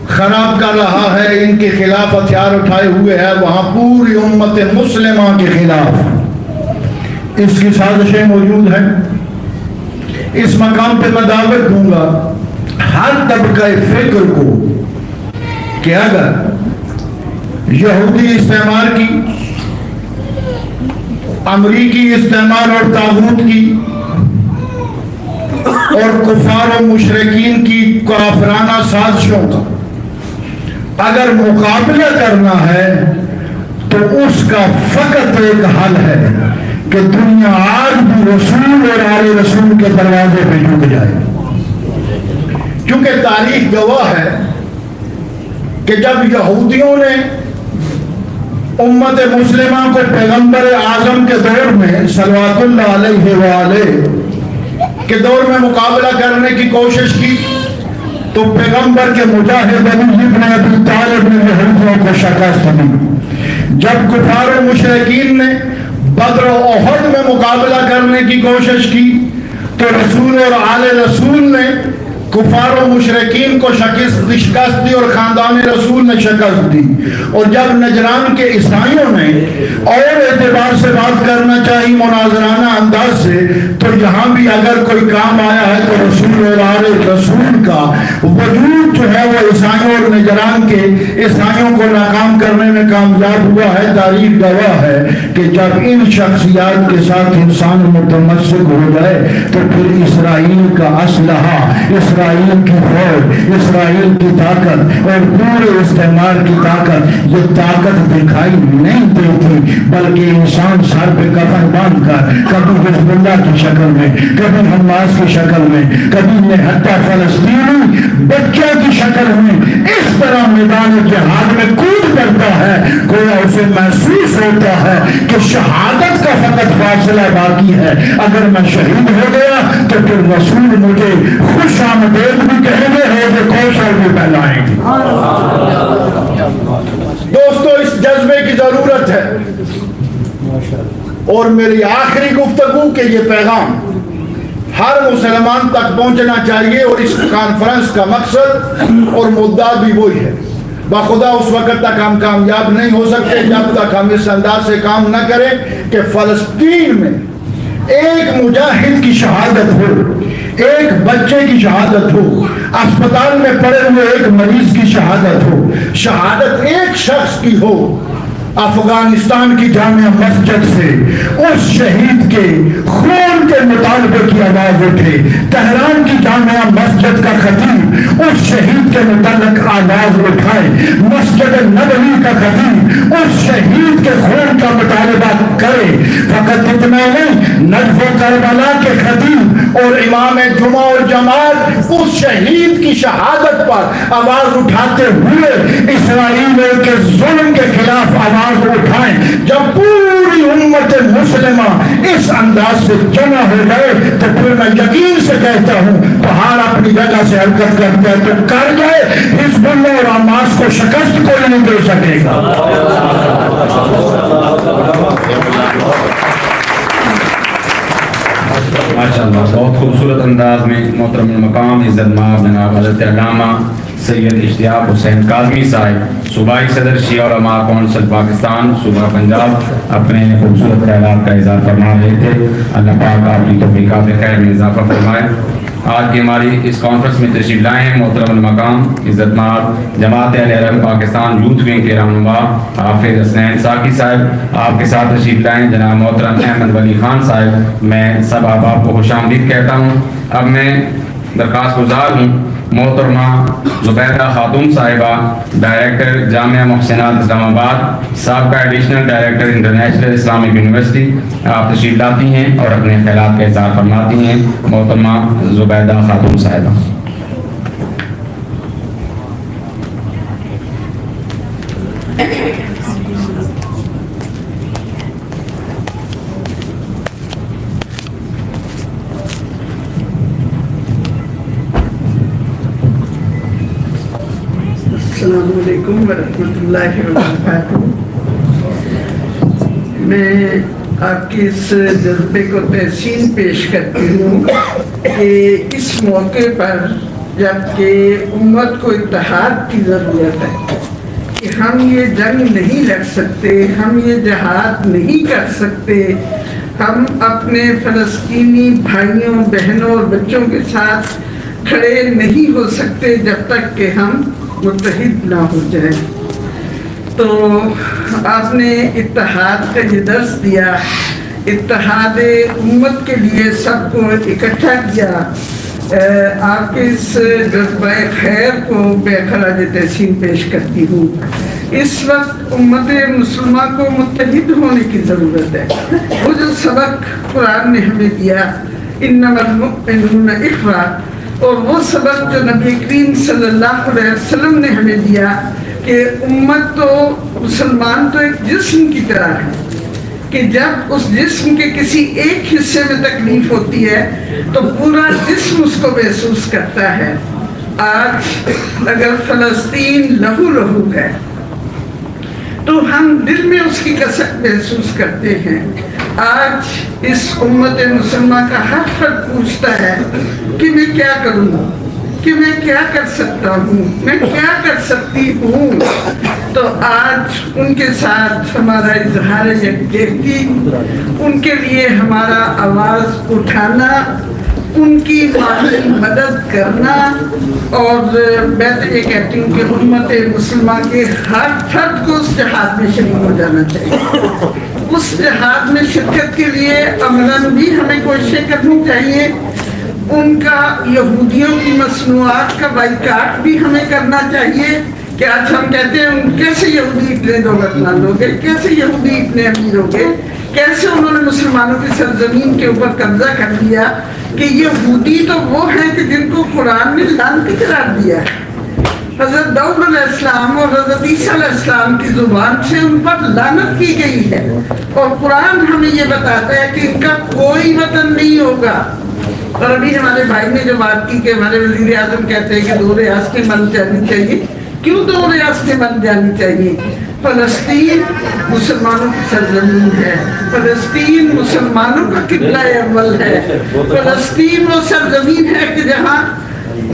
خراب کر رہا ہے، ان کے خلاف ہتھیار اٹھائے ہوئے ہے، وہاں پوری امت مسلمہ کے خلاف اس کی سازشیں موجود ہیں. اس مقام پہ میں دعوت دوں گا ہر طبقہ فکر کو کہ اگر یہودی استعمار کی، امریکی استعمار اور طاغوت کی اور کفار و مشرکین کی کافرانہ سازشوں کا اگر مقابلہ کرنا ہے تو اس کا فقط ایک حل ہے کہ دنیا آج بھی رسول اور آل رسول کے دروازے پہ جھک جائے. کیونکہ تاریخ گواہ ہے کہ جب یہودیوں نے امت مسلمہ کو پیغمبر اعظم کے دور میں صلوات اللہ علیہ وآلہ کے دور میں مقابلہ کرنے کی کوشش کی تو پیغمبر کے مجاہد علی ابن ابی طالب نے یہودیوں کو شکست دی. جب کفار و مشرکین نے بدر و احد میں مقابلہ کرنے کی کوشش کی تو رسول اور آل رسول نے کفار و مشرکین کو شکست دی اور خاندان رسول نے شکست دی. اور جب نجران کے عیسائیوں نے اور اعتبار سے بات کرنا چاہی مناظرانہ انداز سے تو یہاں بھی اگر کوئی کام آیا ہے تو رسول اور آل رسول کا وجود جو ہے وہ عیسائیوں اور نجران کے عیسائیوں کو ناکام کرنے میں کامیاب ہوا ہے. تاریخ گواہ ہے کہ جب ان شخصیات کے ساتھ انسان متمسک ہو جائے تو پھر اسرائیل کا اسلحہ، اسرائیل کی فوج، اسرائیل کی طاقت اور پورے استعمار کی طاقت یہ طاقت دکھائی نہیں دیتی، بلکہ انسان سر پہ کفن باندھ کر کبھی حزب اللہ کی شکل میں، کبھی حماس کی شکل میں، کبھی حتی فلسطینی بچوں کی شکل میں اس طرح میدان جہاد میں کود کرتا ہے، گویا اسے محسوس ہوتا ہے کہ شہادت کا فقط فاصلہ باقی ہے، اگر میں شہید ہو گیا تو پھر رسول مجھے خوش آمدید بھی کہیں گے، حوض کوثر بھی پہلائیں گے۔ دوستو اس جذبے کی ضرورت ہے، اور میری آخری گفتگو کہ یہ پیغام ہر مسلمان تک پہنچنا چاہیے، اور اس کانفرنس کا مقصد اور مدعا بھی وہی ہے۔ بخدا اس وقت تک ہم کامیاب نہیں ہو سکتے جب تک ہم اس انداز سے کام نہ کریں کہ فلسطین میں ایک مجاہد کی شہادت ہو، ایک بچے کی شہادت ہو، اسپتال میں پڑے ہوئے ایک مریض کی شہادت ہو، شہادت ایک شخص کی ہو۔ افغانستان کی جامع مسجد سے اس شہید کے خون کے مطالبے کی آواز اٹھے، تہران کی جامع مسجد کا خطیب اس شہید کے متعلق آواز اٹھائے، مسجد نبوی کا خطیب اس شہید کے خون کا مطالبہ کرے۔ فقط اتنا نہیں، نجف و کربلا کے خطیب اور امام جمعہ اور جماعت اس شہید کی شہادت پر آواز اٹھاتے ہوئے اسرائیل کے ظلم کے خلاف آواز اٹھائیں۔ جب پوری امت مسلمہ اس انداز سے جمع ہو گئے تو پھر میں یقین سے کہتا ہوں پہاڑ اپنی جگہ سے حرکت کرتا ہے تو کر جائے، حزب اللہ اور حماس کو شکست کوئی نہیں دے سکے گا۔ ماشاءاللہ، بہت خوبصورت انداز میں محترم المقام عزت مآب جناب حضرت علامہ سید اشتیاق حسین کاظمی صاحب، صوبائی صدر شیعہ علماء کونسل پاکستان صوبہ پنجاب، اپنے خوبصورت خیالات کا اظہار فرما رہے تھے۔ اللہ پاک آپ کی توفیقات خیر میں اضافہ فرمائے۔ آج کی ہماری اس کانفرنس میں تشریف لائے ہیں محترم المقام عزت مآب جماعت اہل حرم پاکستان یوتھ ونگ کے رہنما حافظ حسنین ساقی صاحب، آپ کے ساتھ تشریف لائیں جناب محترم احمد ولی خان صاحب۔ میں سب آپ کو خوش آمدید کہتا ہوں۔ اب میں درخواست گزار ہوں محترمہ زبیدہ خاتون صاحبہ، ڈائریکٹر جامعہ محسنات اسلام آباد، سابقہ additional director international Islamic university, آپ تشریف لاتی ہیں اور اپنے خیالات کا اظہار فرماتی ہیں۔ محترمہ زبیدہ خاتون صاحبہ۔ السلام علیکم ورحمۃ اللہ وبرکاتہ۔ میں آپ کے اس جذبے کو تحسین پیش کرتی ہوں کہ اس موقع پر جب کہ امت کو اتحاد کی ضرورت ہے کہ ہم یہ جنگ نہیں لڑ سکتے، ہم یہ جہاد نہیں کر سکتے، ہم اپنے فلسطینی بھائیوں بہنوں اور بچوں کے ساتھ کھڑے نہیں ہو سکتے جب تک کہ ہم متحد نہ ہو جائے۔ تو آپ نے اتحاد کا یہ درس دیا، اتحاد امت کے لیے سب کو اکٹھا کیا۔ آپ کے اس جذبہ خیر کو بے خراج تحسین پیش کرتی ہوں۔ اس وقت امت مسلمہ کو متحد ہونے کی ضرورت ہے۔ وہ جو سبق قرآن نے ہمیں دیا انما المؤمنون اخوہ، اور وہ سبق جو نبی کریم صلی اللہ علیہ وسلم نے ہمیں دیا کہ امت تو مسلمان تو ایک جسم کی طرح ہے کہ جب اس جسم کے کسی ایک حصے میں تکلیف ہوتی ہے تو پورا جسم اس کو محسوس کرتا ہے۔ آج اگر فلسطین لہو لہو ہے تو ہم دل میں اس کی کسک محسوس کرتے ہیں۔ آج اس امت مسلمہ کا ہر فرد پوچھتا ہے کہ میں کیا کروں، کہ میں کیا کر سکتا ہوں، میں کیا کر سکتی ہوں۔ تو آج ان کے ساتھ ہمارا اظہار یکجہتی، ان کے لیے ہمارا آواز اٹھانا، ان کی مالی مدد کرنا، اور میں تو یہ کہتی ہوں کہ امت مسلمہ کے ہر فرد کو اس جہاد میں شریک ہو جانا چاہیے۔ اس جہاد میں شرکت کے لیے عملاً بھی ہمیں کوششیں کرنی چاہیے. ان کا یہودیوں کی مصنوعات کا بائیکاٹ بھی ہمیں کرنا چاہیے کہ آج ہم کہتے ہیں کیسے یہودی اتنے دولت مند ہو گئے, کیسے یہودی اتنے امیر ہو گئے, کیسے انہوں نے مسلمانوں کی سرزمین کے اوپر قبضہ کر لیا, کہ یہودی تو وہ ہیں کہ جن کو قرآن نے لعنتی قرار دیا ہے. حضرت داؤد علیہ السلام اور حضرت عیسیٰ علیہ السلام کی زبان سے ان پر لعنت کی گئی ہے, اور قرآن ہمیں یہ بتاتا ہے کہ ان کا کوئی وطن نہیں ہوگا. اور ابھی ہمارے بھائی نے جو بات کی کہ ہمارے وزیر اعظم کہتے ہیں کہ 2 ریاستیں بن جانی چاہیے. کیوں 2 ریاستیں بن جانی چاہیے؟ فلسطین مسلمانوں کی سرزمین ہے, فلسطین مسلمانوں کا قبلہ اول ہے, فلسطین وہ سرزمین ہے کہ جہاں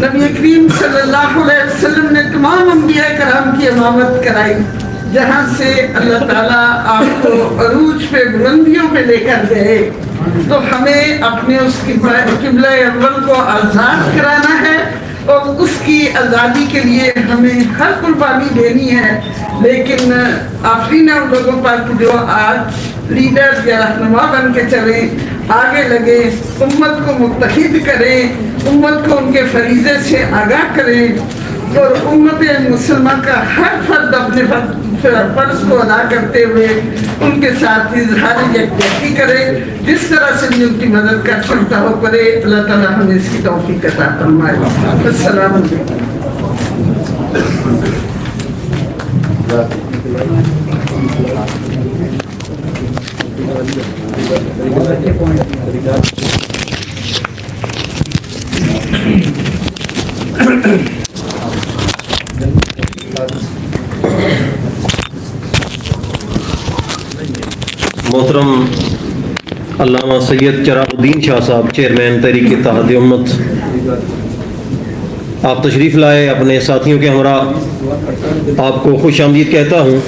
نبی کریم صلی اللہ علیہ وسلم نے تمام انبیاء کرام کی امامت کرائی, جہاں سے اللہ تعالیٰ آپ کو عروج پہ بلندیوں پہ لے کر گئے. تو ہمیں اپنے اس قبلہ اول کو آزاد کرانا ہے, اور اس کی آزادی کے لیے ہمیں ہر قربانی دینی ہے. لیکن آفرین ہے ان لوگوں پر جو آج لیڈر یا رہنما بن کے چلیں, آگے لگے, امت کو متحد کریں, امت کو ان کے فریضے سے آگاہ کریں, اور امت مسلمہ کا ہر فرد اپنے فرض کو ادا کرتے ہوئے ان کے ساتھ اظہار یکجہتی کرے, جس طرح سے بھی ان کی مدد کر سکتا ہو کرے. اللہ تعالیٰ ہمیں اس کی توفیق عطا فرمائے. السلام علیکم. محترم علامہ سید چراغ الدین شاہ صاحب, چیئرمین تحریک اتحاد امت, آپ تشریف لائے. اپنے ساتھیوں کے ہمراہ آپ کو خوش آمدید کہتا ہوں.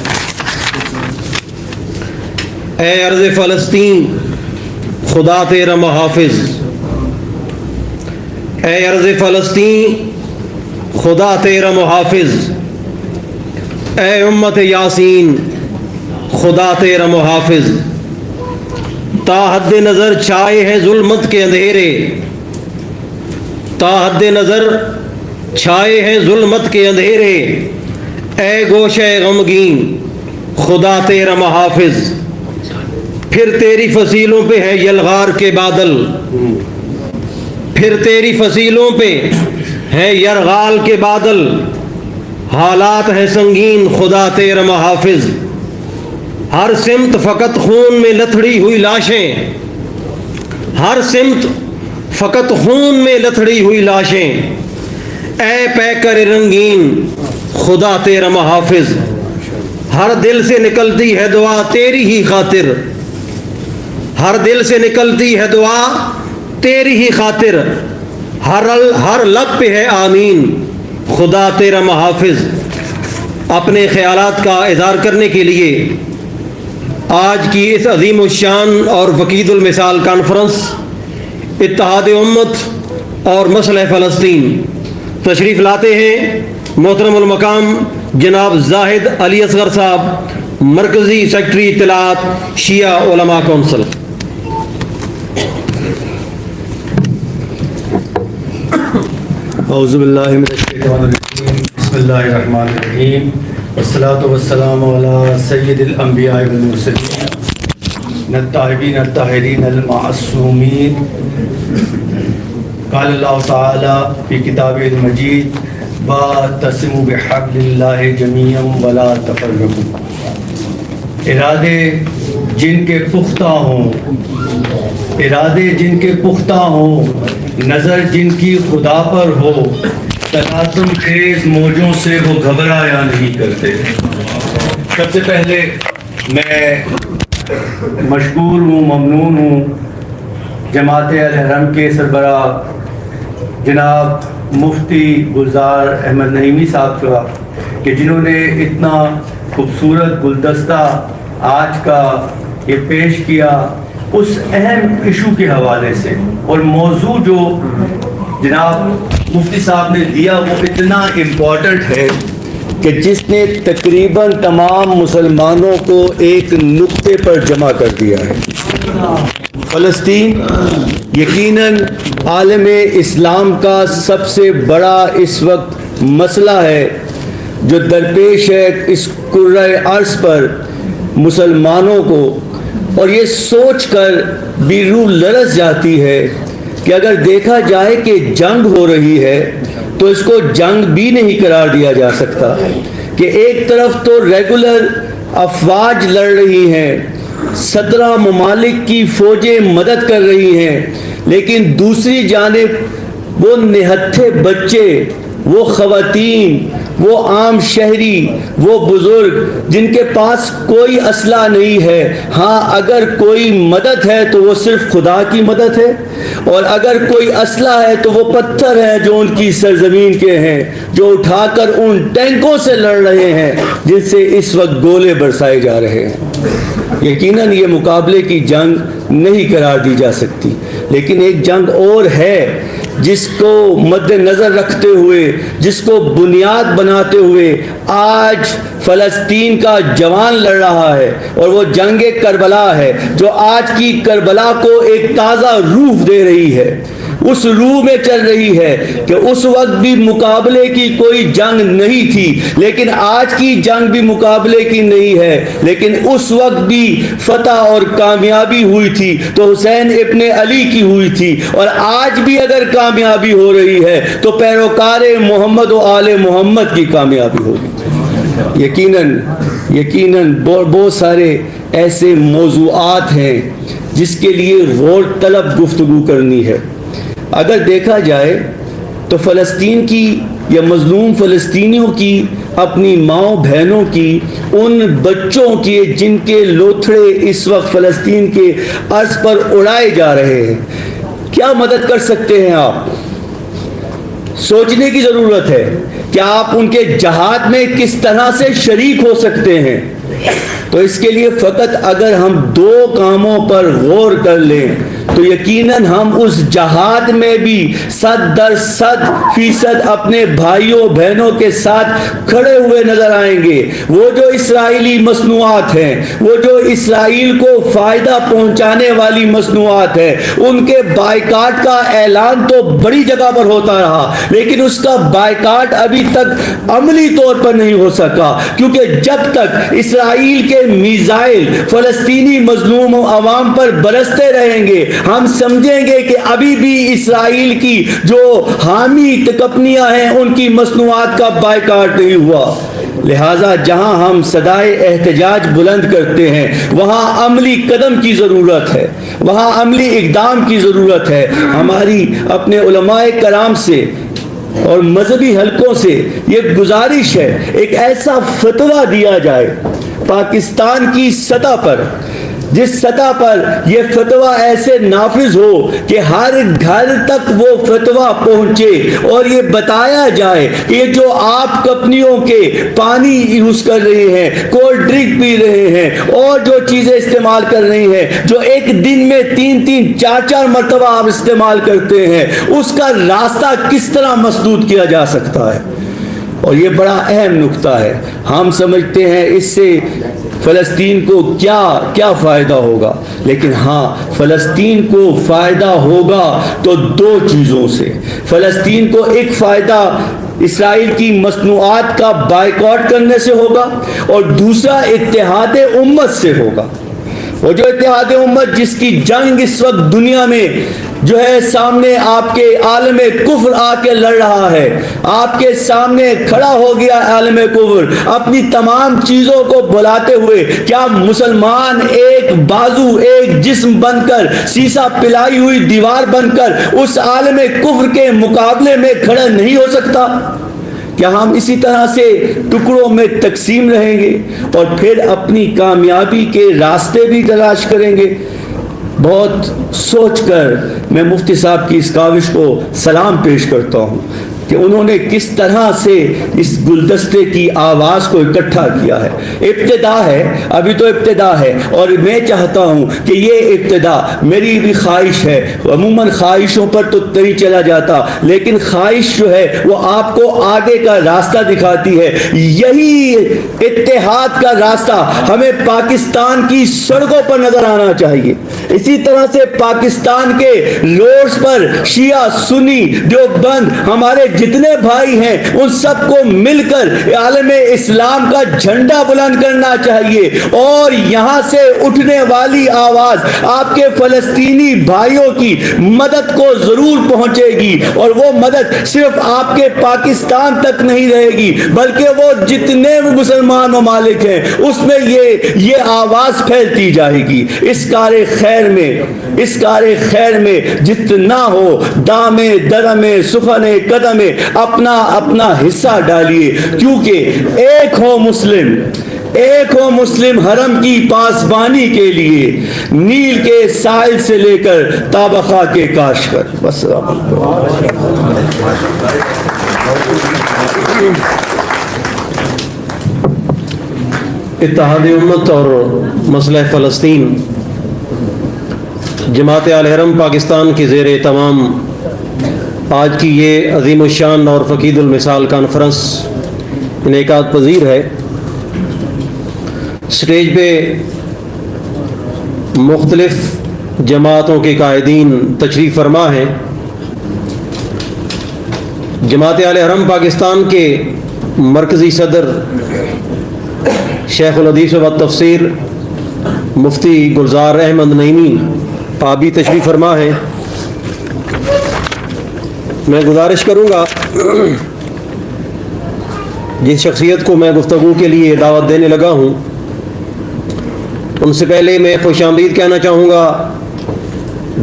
اے ارض فلسطین خدا تیرا محافظ, اے ارض فلسطین خدا تیرا محافظ, اے امت یاسین خدا تیرا محافظ. تا حد نظر چھائے ہیں ظلمت کے اندھیرے, تا حد نظر چھائے ہیں ظلمت کے اندھیرے, اے گوشہ غمگین خدا تیرا محافظ. پھر تیری فصیلوں پہ ہے یلغار کے بادل, پھر تیری فصیلوں پہ ہے یرغال کے بادل, حالات ہیں سنگین خدا تیرا محافظ. ہر سمت فقط خون میں لتھڑی ہوئی لاشیں, ہر سمت فقط خون میں لتھڑی ہوئی لاشیں, اے پیکر رنگین خدا تیرا محافظ. ہر دل سے نکلتی ہے دعا تیری ہی خاطر, ہر دل سے نکلتی ہے دعا تیری ہی خاطر, ہر لب پہ ہے آمین خدا تیرا محافظ. اپنے خیالات کا اظہار کرنے کے لیے آج کی اس عظیم الشان اور وقید المثال کانفرنس اتحاد امت اور مسئلہ فلسطین تشریف لاتے ہیں محترم المقام جناب زاہد علی اصغر صاحب, مرکزی سیکرٹری اطلاعات شیعہ علماء کونسل. اعوذ باللہ من الشیطان الرجیم, بسم اللہ الرحمن الرحیم, والصلاة والسلام علی سید الانبیاء والمرسلین الطاہرین الطاہرین المعصومین. قال اللہ تعالی فی کتاب المجید واعتصموا بحبل اللہ جمیعا ولا تفرقوا. ارادے جن کے پختہ ہوں, ارادے جن کے پختہ ہوں, نظر جن کی خدا پر ہو, تلاطم خیز موجوں سے وہ گھبرایا نہیں کرتے. سب سے پہلے میں مشکور ہوں, ممنون ہوں جماعت الحرم کے سربراہ جناب مفتی گلزار احمد نعیمی صاحب کا, کہ جنہوں نے اتنا خوبصورت گلدستہ آج کا یہ پیش کیا اس اہم ایشو کے حوالے سے. اور موضوع جو جناب مفتی صاحب نے دیا وہ اتنا امپورٹنٹ ہے کہ جس نے تقریباً تمام مسلمانوں کو ایک نقطے پر جمع کر دیا ہے۔ فلسطین یقیناً عالم اسلام کا سب سے بڑا اس وقت مسئلہ ہے جو درپیش ہے اس کرۂ ارض پر مسلمانوں کو، اور یہ سوچ کر بھی روح لرز جاتی ہے کہ اگر دیکھا جائے کہ جنگ ہو رہی ہے تو اس کو جنگ بھی نہیں قرار دیا جا سکتا، کہ ایک طرف تو ریگولر افواج لڑ رہی ہیں، 17 ممالک کی فوجیں مدد کر رہی ہیں، لیکن دوسری جانب وہ نہتھے بچے، وہ خواتین، وہ عام شہری، وہ بزرگ جن کے پاس کوئی اسلحہ نہیں ہے، ہاں اگر کوئی مدد ہے تو وہ صرف خدا کی مدد ہے، اور اگر کوئی اسلحہ ہے تو وہ پتھر ہیں جو ان کی سرزمین کے ہیں، جو اٹھا کر ان ٹینکوں سے لڑ رہے ہیں جن سے اس وقت گولے برسائے جا رہے ہیں۔ یقیناً یہ مقابلے کی جنگ نہیں قرار دی جا سکتی، لیکن ایک جنگ اور ہے جس کو مد نظر رکھتے ہوئے، جس کو بنیاد بناتے ہوئے آج فلسطین کا جوان لڑ رہا ہے، اور وہ جنگ کربلا ہے جو آج کی کربلا کو ایک تازہ روح دے رہی ہے، اس روح میں چل رہی ہے کہ اس وقت بھی مقابلے کی کوئی جنگ نہیں تھی، لیکن آج کی جنگ بھی مقابلے کی نہیں ہے، لیکن اس وقت بھی فتح اور کامیابی ہوئی تھی تو حسین ابن علی کی ہوئی تھی، اور آج بھی اگر کامیابی ہو رہی ہے تو پیروکار محمد و آل محمد کی کامیابی ہوگی۔ یقیناً بہت سارے ایسے موضوعات ہیں جس کے لیے غور طلب گفتگو کرنی ہے۔ اگر دیکھا جائے تو فلسطین کی یا مظلوم فلسطینیوں کی، اپنی ماؤں بہنوں کی، ان بچوں کی جن کے لوتھڑے اس وقت فلسطین کے عرض پر اڑائے جا رہے ہیں، کیا مدد کر سکتے ہیں آپ؟ سوچنے کی ضرورت ہے کہ آپ ان کے جہاد میں کس طرح سے شریک ہو سکتے ہیں۔ تو اس کے لیے فقط اگر ہم 2 کاموں پر غور کر لیں تو یقیناً ہم اس جہاد میں بھی 100% اپنے بھائیوں بہنوں کے ساتھ کھڑے ہوئے نظر آئیں گے۔ وہ جو اسرائیلی مصنوعات ہیں، وہ جو اسرائیل کو فائدہ پہنچانے والی مصنوعات ہیں، ان کے بائیکاٹ کا اعلان تو بڑی جگہ پر ہوتا رہا، لیکن اس کا بائیکاٹ ابھی تک عملی طور پر نہیں ہو سکا، کیونکہ جب تک اسرائیل کے میزائل فلسطینی مظلوم عوام پر برستے رہیں گے، ہم سمجھیں گے کہ ابھی بھی اسرائیل کی جو حامی کمپنیاں ہیں ان کی مصنوعات کا بائیکاٹ نہیں ہوا۔ لہٰذا جہاں ہم صدائے احتجاج بلند کرتے ہیں وہاں عملی قدم کی ضرورت ہے، وہاں عملی اقدام کی ضرورت ہے۔ ہماری اپنے علماء کرام سے اور مذہبی حلقوں سے یہ گزارش ہے، ایک ایسا فتویٰ دیا جائے پاکستان کی سطح پر، جس سطح پر یہ فتویٰ ایسے نافذ ہو کہ ہر گھر تک وہ فتویٰ پہنچے، اور یہ بتایا جائے کہ یہ جو آپ کمپنیوں کے پانی یوز کر رہے ہیں، کولڈ ڈرنک پی رہے ہیں، اور جو چیزیں استعمال کر رہی ہیں جو ایک دن میں 3-3 4-4 مرتبہ آپ استعمال کرتے ہیں، اس کا راستہ کس طرح مسدود کیا جا سکتا ہے۔ اور یہ بڑا اہم نقطہ ہے۔ ہم سمجھتے ہیں اس سے فلسطین کو کیا فائدہ ہوگا، لیکن ہاں فلسطین کو فائدہ ہوگا تو 2 چیزوں سے۔ فلسطین کو ایک فائدہ اسرائیل کی مصنوعات کا بائیکاٹ کرنے سے ہوگا، اور دوسرا اتحاد امت سے ہوگا۔ وہ جو اتحاد امت جس کی جنگ اس وقت دنیا میں جو ہے سامنے آپ کے عالم کفر آ کے لڑ رہا ہے، آپ کے سامنے کھڑا ہو گیا عالم کفر اپنی تمام چیزوں کو بلاتے ہوئے، کیا مسلمان ایک بازو، ایک جسم بن کر، سیسا پلائی ہوئی دیوار بن کر اس عالم کفر کے مقابلے میں کھڑا نہیں ہو سکتا؟ کیا ہم اسی طرح سے ٹکڑوں میں تقسیم رہیں گے اور پھر اپنی کامیابی کے راستے بھی تلاش کریں گے؟ بہت سوچ کر میں مفتی صاحب کی اس کاوش کو سلام پیش کرتا ہوں کہ انہوں نے کس طرح سے اس گلدستے کی آواز کو اکٹھا کیا ہے. ابتدا ہے, ابھی تو ابتدا ہے, اور میں چاہتا ہوں کہ یہ ابتدا میری بھی خواہش ہے. عموماً خواہشوں پر تو نہیں چلا جاتا, لیکن خواہش جو ہے وہ آپ کو آگے کا راستہ دکھاتی ہے. یہی اتحاد کا راستہ ہمیں پاکستان کی سڑکوں پر نظر آنا چاہیے. اسی طرح سے پاکستان کے روڈز پر شیعہ سنی دیوبند ہمارے جتنے بھائی ہیں ان سب کو مل کر عالم اسلام کا جھنڈا بلند کرنا چاہیے. اور یہاں سے اٹھنے والی آواز آپ کے فلسطینی بھائیوں کی مدد کو ضرور پہنچے گی, اور وہ مدد صرف آپ کے پاکستان تک نہیں رہے گی بلکہ وہ جتنے مسلمان ممالک ہیں اس میں یہ آواز پھیلتی جائے گی. اس کار خیر میں جتنا ہو دامے درمے سخنے قدمے اپنا حصہ ڈالیے, کیونکہ ایک ہو مسلم حرم کی پاسبانی کے لیے, نیل کے ساحل سے لے کر تابخا کے کاشکر. بس اتحاد امت اور مسئلہ فلسطین جماعت اہل حرم پاکستان کی زیر تمام آج کی یہ عظیم الشان اور فقید المثال کانفرنس انعقاد پذیر ہے. اسٹیج پہ مختلف جماعتوں کے قائدین تشریف فرما ہیں. جماعت اہل حرم پاکستان کے مرکزی صدر شیخ الحدیث و تفسیر مفتی گلزار احمد نعیمی آپ بھی تشریف فرما ہیں. میں گزارش کروں گا جس شخصیت کو میں گفتگو کے لیے دعوت دینے لگا ہوں ان سے پہلے میں خوش آمدید کہنا چاہوں گا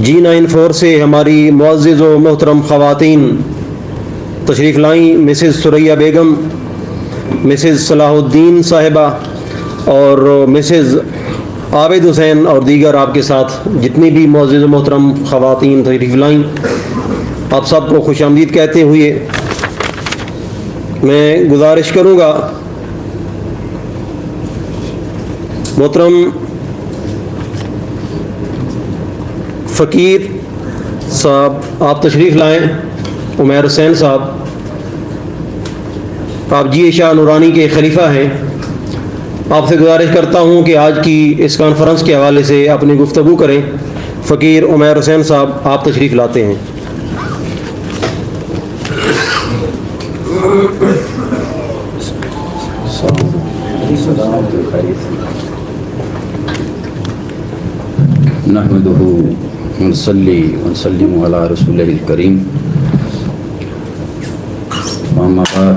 G94 سے ہماری معزز و محترم خواتین تشریف لائیں, مسز ثریا بیگم, مسز صلاح الدین صاحبہ اور مسز عابد حسین اور دیگر آپ کے ساتھ جتنی بھی معزز و محترم خواتین تشریف لائیں, آپ سب کو خوش آمدید کہتے ہوئے میں گزارش کروں گا محترم فقیر صاحب آپ تشریف لائیں. عمیر حسین صاحب آپ جی شاہ نورانی کے خلیفہ ہیں. آپ سے گزارش کرتا ہوں کہ آج کی اس کانفرنس کے حوالے سے اپنی گفتگو کریں. فقیر عمیر حسین صاحب آپ تشریف لاتے ہیں. نحمده ونصلي ونسلم على رسوله الكريم وأما بعد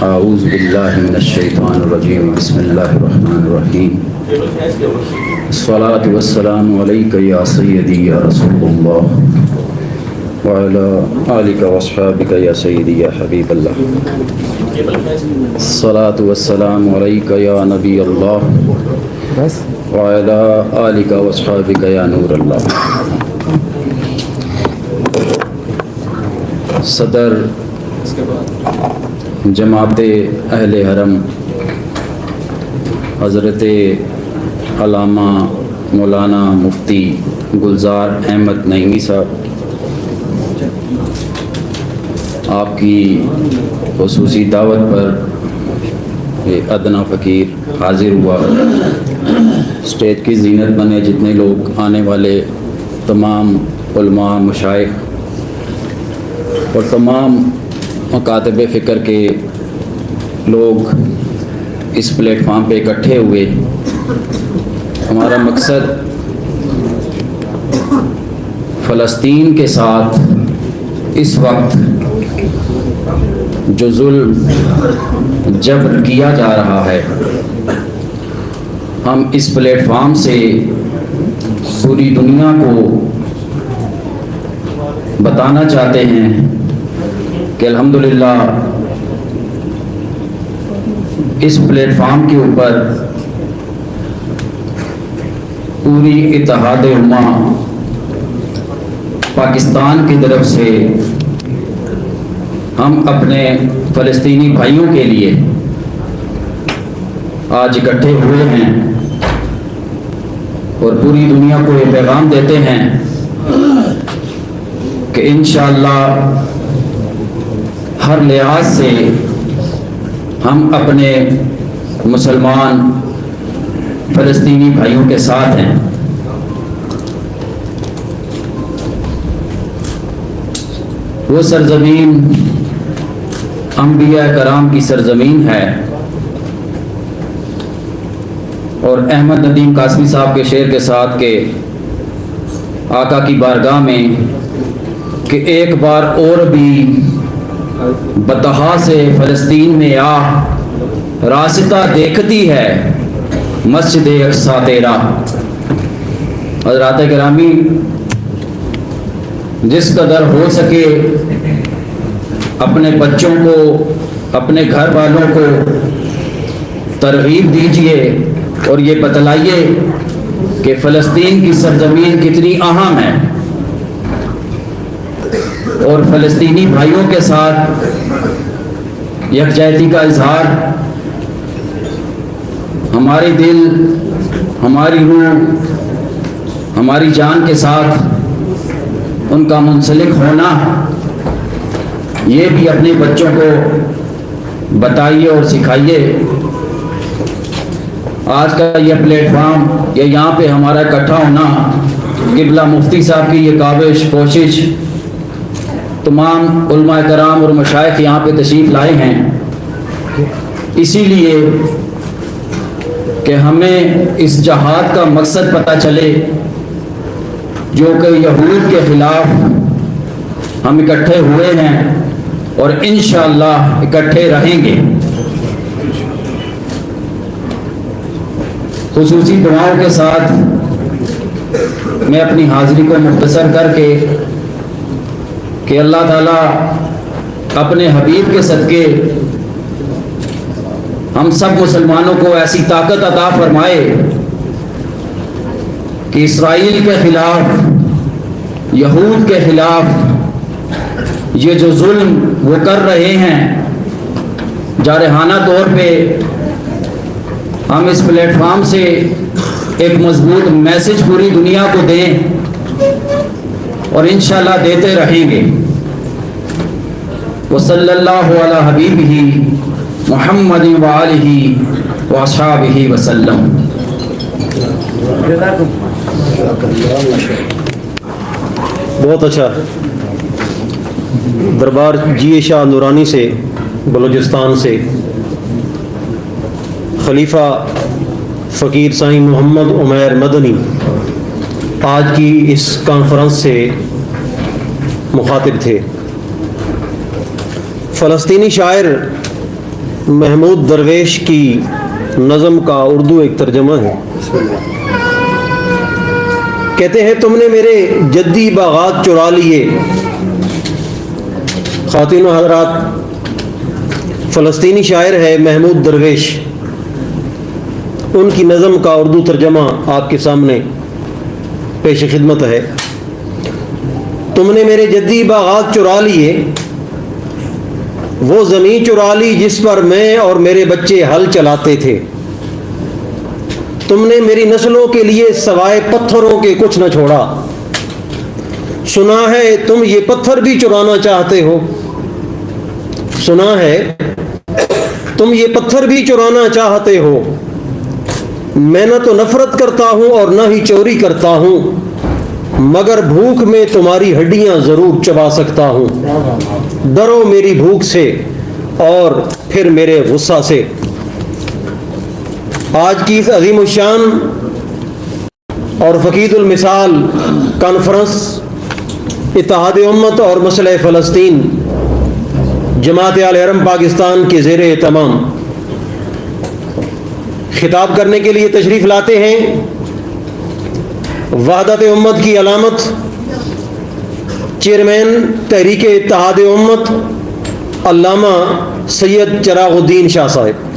أعوذ بالله من الشيطان الرجيم بسم الله الرحمن الرحيم الصلاة والسلام عليك يا سيدي يا رسول الله وعلى آلك وأصحابك يا سيدي يا حبيب الله الصلاة والسلام عليك يا نبي الله وعلى آلك وأصحابك يا نور الله. صدر جماعت اہل حرم حضرت علامہ مولانا مفتی گلزار احمد نعیمی صاحب, آپ کی خصوصی دعوت پر ایک ادنا فقیر حاضر ہوا. اسٹیج کی زینت بنے جتنے لوگ آنے والے تمام علماء مشائخ اور تمام مکاتب فکر کے لوگ اس پلیٹ فارم پہ اکٹھے ہوئے. ہمارا مقصد فلسطین کے ساتھ اس وقت جو ظلم جبر کیا جا رہا ہے, ہم اس پلیٹ فارم سے پوری دنیا کو بتانا چاہتے ہیں کہ الحمدللہ اس پلیٹ فارم کے اوپر پوری اتحاد امہ پاکستان کی طرف سے ہم اپنے فلسطینی بھائیوں کے لیے آج اکٹھے ہوئے ہیں اور پوری دنیا کو یہ پیغام دیتے ہیں کہ انشاءاللہ ہر لحاظ سے ہم اپنے مسلمان فلسطینی بھائیوں کے ساتھ ہیں۔ وہ سرزمین انبیاء کرام کی سرزمین ہے، اور احمد ندیم قاسمی صاحب کے شعر کے ساتھ کہ آقا کی بارگاہ میں کہ ایک بار اور بھی بطحا سے فلسطین میں آ، راستہ دیکھتی ہے مسجد اقصیٰ تیرا۔ حضرات گرامی، جس قدر ہو سکے اپنے بچوں کو، اپنے گھر والوں کو ترغیب دیجئے اور یہ بتلائیے کہ فلسطین کی سرزمین کتنی اہم ہے، اور فلسطینی بھائیوں کے ساتھ یکجہتی کا اظہار ہمارے دل، ہماری روح، ہماری جان کے ساتھ ان کا منسلک ہونا، یہ بھی اپنے بچوں کو بتائیے اور سکھائیے۔ آج کا یہ پلیٹ فارم یا یہاں پہ ہمارا اکٹھا ہونا، قبلہ مفتی صاحب کی یہ کاوش، کوشش، تمام علماء کرام اور مشائخ یہاں پہ تشریف لائے ہیں اسی لیے کہ ہمیں اس جہاد کا مقصد پتہ چلے جو کہ یہود کے خلاف ہم اکٹھے ہوئے ہیں اور انشاءاللہ اکٹھے رہیں گے۔ خصوصی دعاؤں کے ساتھ میں اپنی حاضری کو مختصر کر کے کہ اللہ تعالیٰ اپنے حبیب کے صدقے ہم سب مسلمانوں کو ایسی طاقت عطا فرمائے کہ اسرائیل کے خلاف، یہود کے خلاف یہ جو ظلم وہ کر رہے ہیں، جارحانہ طور پہ ہم اس پلیٹ فارم سے ایک مضبوط میسج پوری دنیا کو دیں اور انشاءاللہ دیتے رہیں گے۔ وصلی اللہ علی حبیبہ محمد وآلہ واصحابہ وسلم۔ بہت اچھا۔ دربار جی شاہ نورانی سے، بلوچستان سے خلیفہ فقیر سائیں محمد عمیر مدنی آج کی اس کانفرنس سے مخاطب تھے۔ فلسطینی شاعر محمود درویش کی نظم کا اردو ایک ترجمہ ہے۔ کہتے ہیں تم نے میرے جدی باغات چرا لیے۔ خواتین و حضرات، فلسطینی شاعر ہے محمود درویش، ان کی نظم کا اردو ترجمہ آپ کے سامنے پیش خدمت ہے۔ تم نے میرے جدی باغات چرا لیے، وہ زمین چرا لی جس پر میں اور میرے بچے ہل چلاتے تھے۔ تم نے میری نسلوں کے لیے سوائے پتھروں کے کچھ نہ چھوڑا۔ سنا ہے تم یہ پتھر بھی چرانا چاہتے ہو، سنا ہے تم یہ پتھر بھی چرانا چاہتے ہو۔ میں نہ تو نفرت کرتا ہوں اور نہ ہی چوری کرتا ہوں، مگر بھوک میں تمہاری ہڈیاں ضرور چبا سکتا ہوں۔ ڈرو میری بھوک سے اور پھر میرے غصہ سے۔ آج کی اس عظیم الشان اور فقید المثال کانفرنس اتحاد امت اور مسئلہ فلسطین جماعت اہل حرم پاکستان کے زیر اہتمام خطاب کرنے کے لیے تشریف لاتے ہیں وحدت امت کی علامت چیئرمین تحریک اتحاد امت علامہ سید چراغ الدین شاہ صاحب۔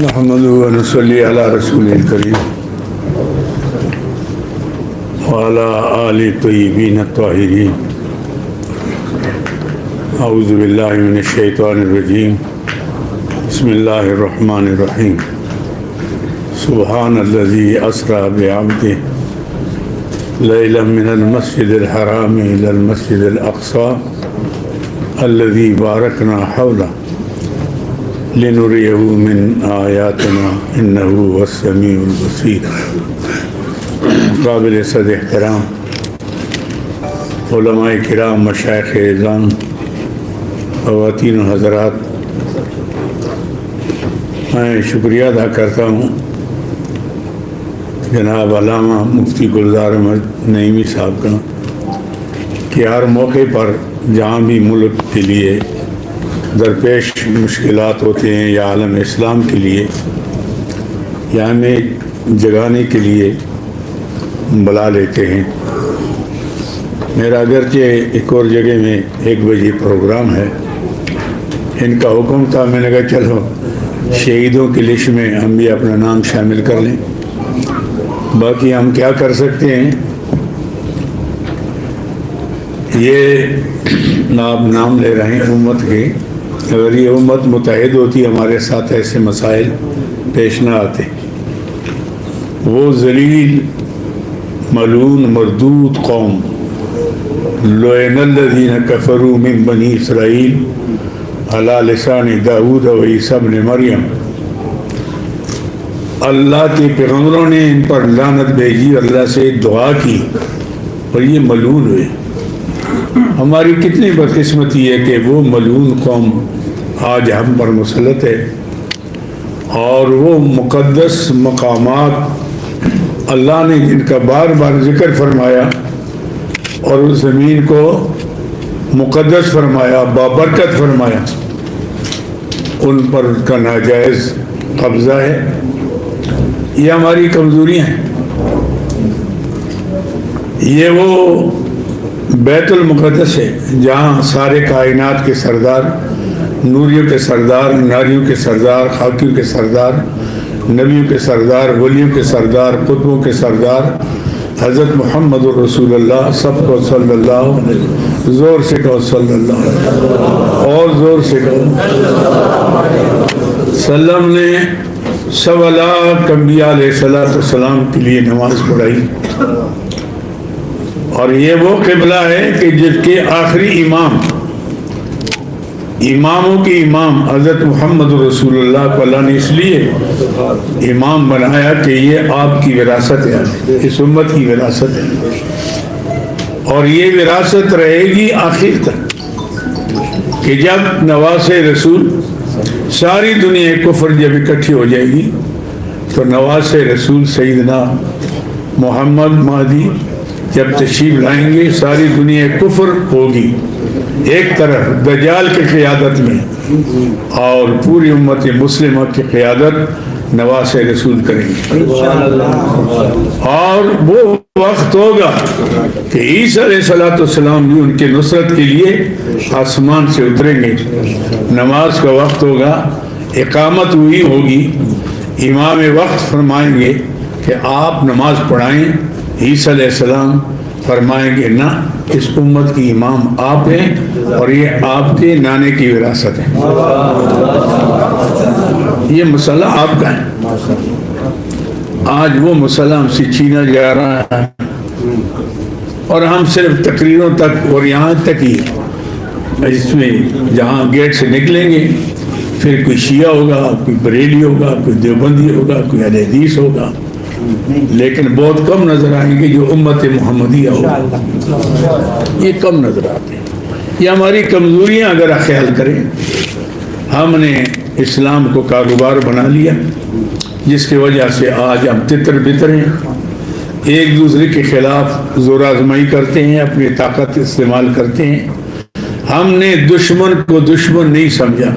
نحمده ونصلي على رسول الكريم وعلى آل الطيبين الطاهرين. أعوذ بالله من الشيطان الرجيم. بسم الله الرحمن الرحيم. سبحان الذي أسرى بعبده ليلا من المسجد الحرام إلى المسجد الأقصى الذي باركنا حوله لنريه من آياتنا إنه هو السميع البصير. قابل صد احترام علماء کرام، مشائخ اعظام، خواتین و حضرات، میں شکریہ ادا کرتا ہوں جناب علامہ مفتی گلزار احمد نعیمی صاحب کا کہ ہر موقع پر جہاں بھی ملک کے لیے درپیش مشکلات ہوتے ہیں یا عالم اسلام کے لیے یا ہمیں جگانے کے لیے بلا لیتے ہیں. میرا اگرچہ ایک اور جگہ میں 1 بجے پروگرام ہے، ان کا حکم تھا، میں نے کہا چلو شہیدوں کی لسٹ میں ہم بھی اپنا نام شامل کر لیں. باقی ہم کیا کر سکتے ہیں، یہ آپ نام لے رہے ہیں امت کے، اگر یہ امت متحد ہوتی ہمارے ساتھ ایسے مسائل پیش نہ آتے. وہ ذلیل ملعون مردود قوم لعن الذین کفروا من بنی اسرائیل علی لسان داؤد و عیسی ابن مریم، اللہ کے پیغمبروں نے ان پر لعنت بھیجی، اللہ سے دعا کی اور یہ ملعون ہوئے. ہماری کتنی بدقسمتی ہے کہ وہ ملعون قوم آج ہم پر مسلط ہے، اور وہ مقدس مقامات اللہ نے جن کا بار بار ذکر فرمایا اور اس زمین کو مقدس فرمایا، بابرکت فرمایا، ان پر کا ناجائز قبضہ ہے. یہ ہماری کمزوریاں ہیں. یہ وہ بیت المقدس ہے جہاں سارے کائنات کے سردار، نوریوں کے سردار، ناریوں کے سردار، خاکیوں کے سردار، نبیوں کے سردار، ولیوں کے سردار، قطبوں کے سردار حضرت محمد رسول اللہ، سب کو صلی اللہ علیہ، زور سے کہو صلی اللہ علیہ، اور زور سے کہو سلم نے 1.25 لاکھ انبیاء علیہ السلام کے لیے نماز پڑھائی. اور یہ وہ قبلہ ہے کہ جس کے آخری امام، اماموں کے امام حضرت محمد رسول اللہ کو اللہ نے اس لیے امام بنایا کہ یہ آپ کی وراثت ہے، اس امت کی وراثت ہے، اور یہ وراثت رہے گی آخر تک کہ جب نواز رسول ساری دنیا کفر جب اکٹھی ہو جائے گی تو نواز رسول سیدنا محمد مہدی جب تشریف لائیں گے، ساری دنیا کفر ہوگی ایک طرف دجال کی قیادت میں، اور پوری امت مسلمہ کی قیادت نواز رسول کریں گے. اور وہ وقت ہوگا کہ عیسیٰ علیہ السلام بھی ان کے نصرت کے لیے آسمان سے اتریں گے. نماز کا وقت ہوگا، اقامت ہوئی ہوگی، امام وقت فرمائیں گے کہ آپ نماز پڑھائیں. عیسیٰ علیہ السلام فرمائیں گے نہ، اس امت کی امام آپ ہیں اور یہ آپ کے نانے کی وراثت ہے. یہ مسئلہ آپ کا ہے. آج وہ مسئلہ ہم سے چھینا جا رہا ہے اور ہم صرف تقریروں تک اور یہاں تک ہی، اس میں جہاں گیٹ سے نکلیں گے پھر کوئی شیعہ ہوگا، کوئی بریلی ہوگا، کوئی دیوبندی ہوگا، کوئی اہل حدیث ہوگا، لیکن بہت کم نظر آئیں گے جو امت محمدیہ ہوگا. یہ کم نظر آتے ہیں. یہ ہماری کمزوریاں اگر خیال کریں. ہم نے اسلام کو کاروبار بنا لیا جس کی وجہ سے آج ہم تتر بتر ہیں، ایک دوسرے کے خلاف زور آزمائی کرتے ہیں، اپنی طاقت استعمال کرتے ہیں. ہم نے دشمن کو دشمن نہیں سمجھا.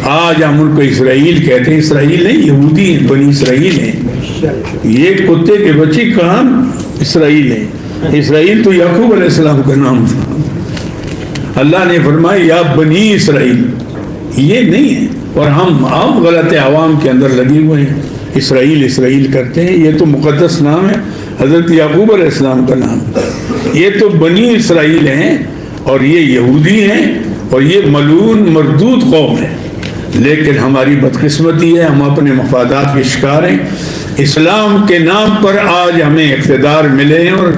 آج ہم ان کو اسرائیل کہتے ہیں. اسرائیل نہیں، یہودی ہیں، بنی اسرائیل ہیں. یہ کتے کے بچے کہاں اسرائیل ہیں؟ اسرائیل تو یعقوب علیہ السلام کا نام تھا. اللہ نے فرمایا یا بنی اسرائیل، یہ نہیں ہے. اور ہم عام غلط عوام کے اندر لگے ہوئے ہیں، اسرائیل اسرائیل کرتے ہیں. یہ تو مقدس نام ہے، حضرت یعقوب علیہ السلام کا نام. یہ تو بنی اسرائیل ہیں اور یہ یہودی ہیں اور یہ ملعون مردود قوم ہے. لیکن ہماری بدقسمتی ہے، ہم اپنے مفادات کے شکار ہیں. اسلام کے نام پر آج ہمیں اقتدار ملے ہیں، اور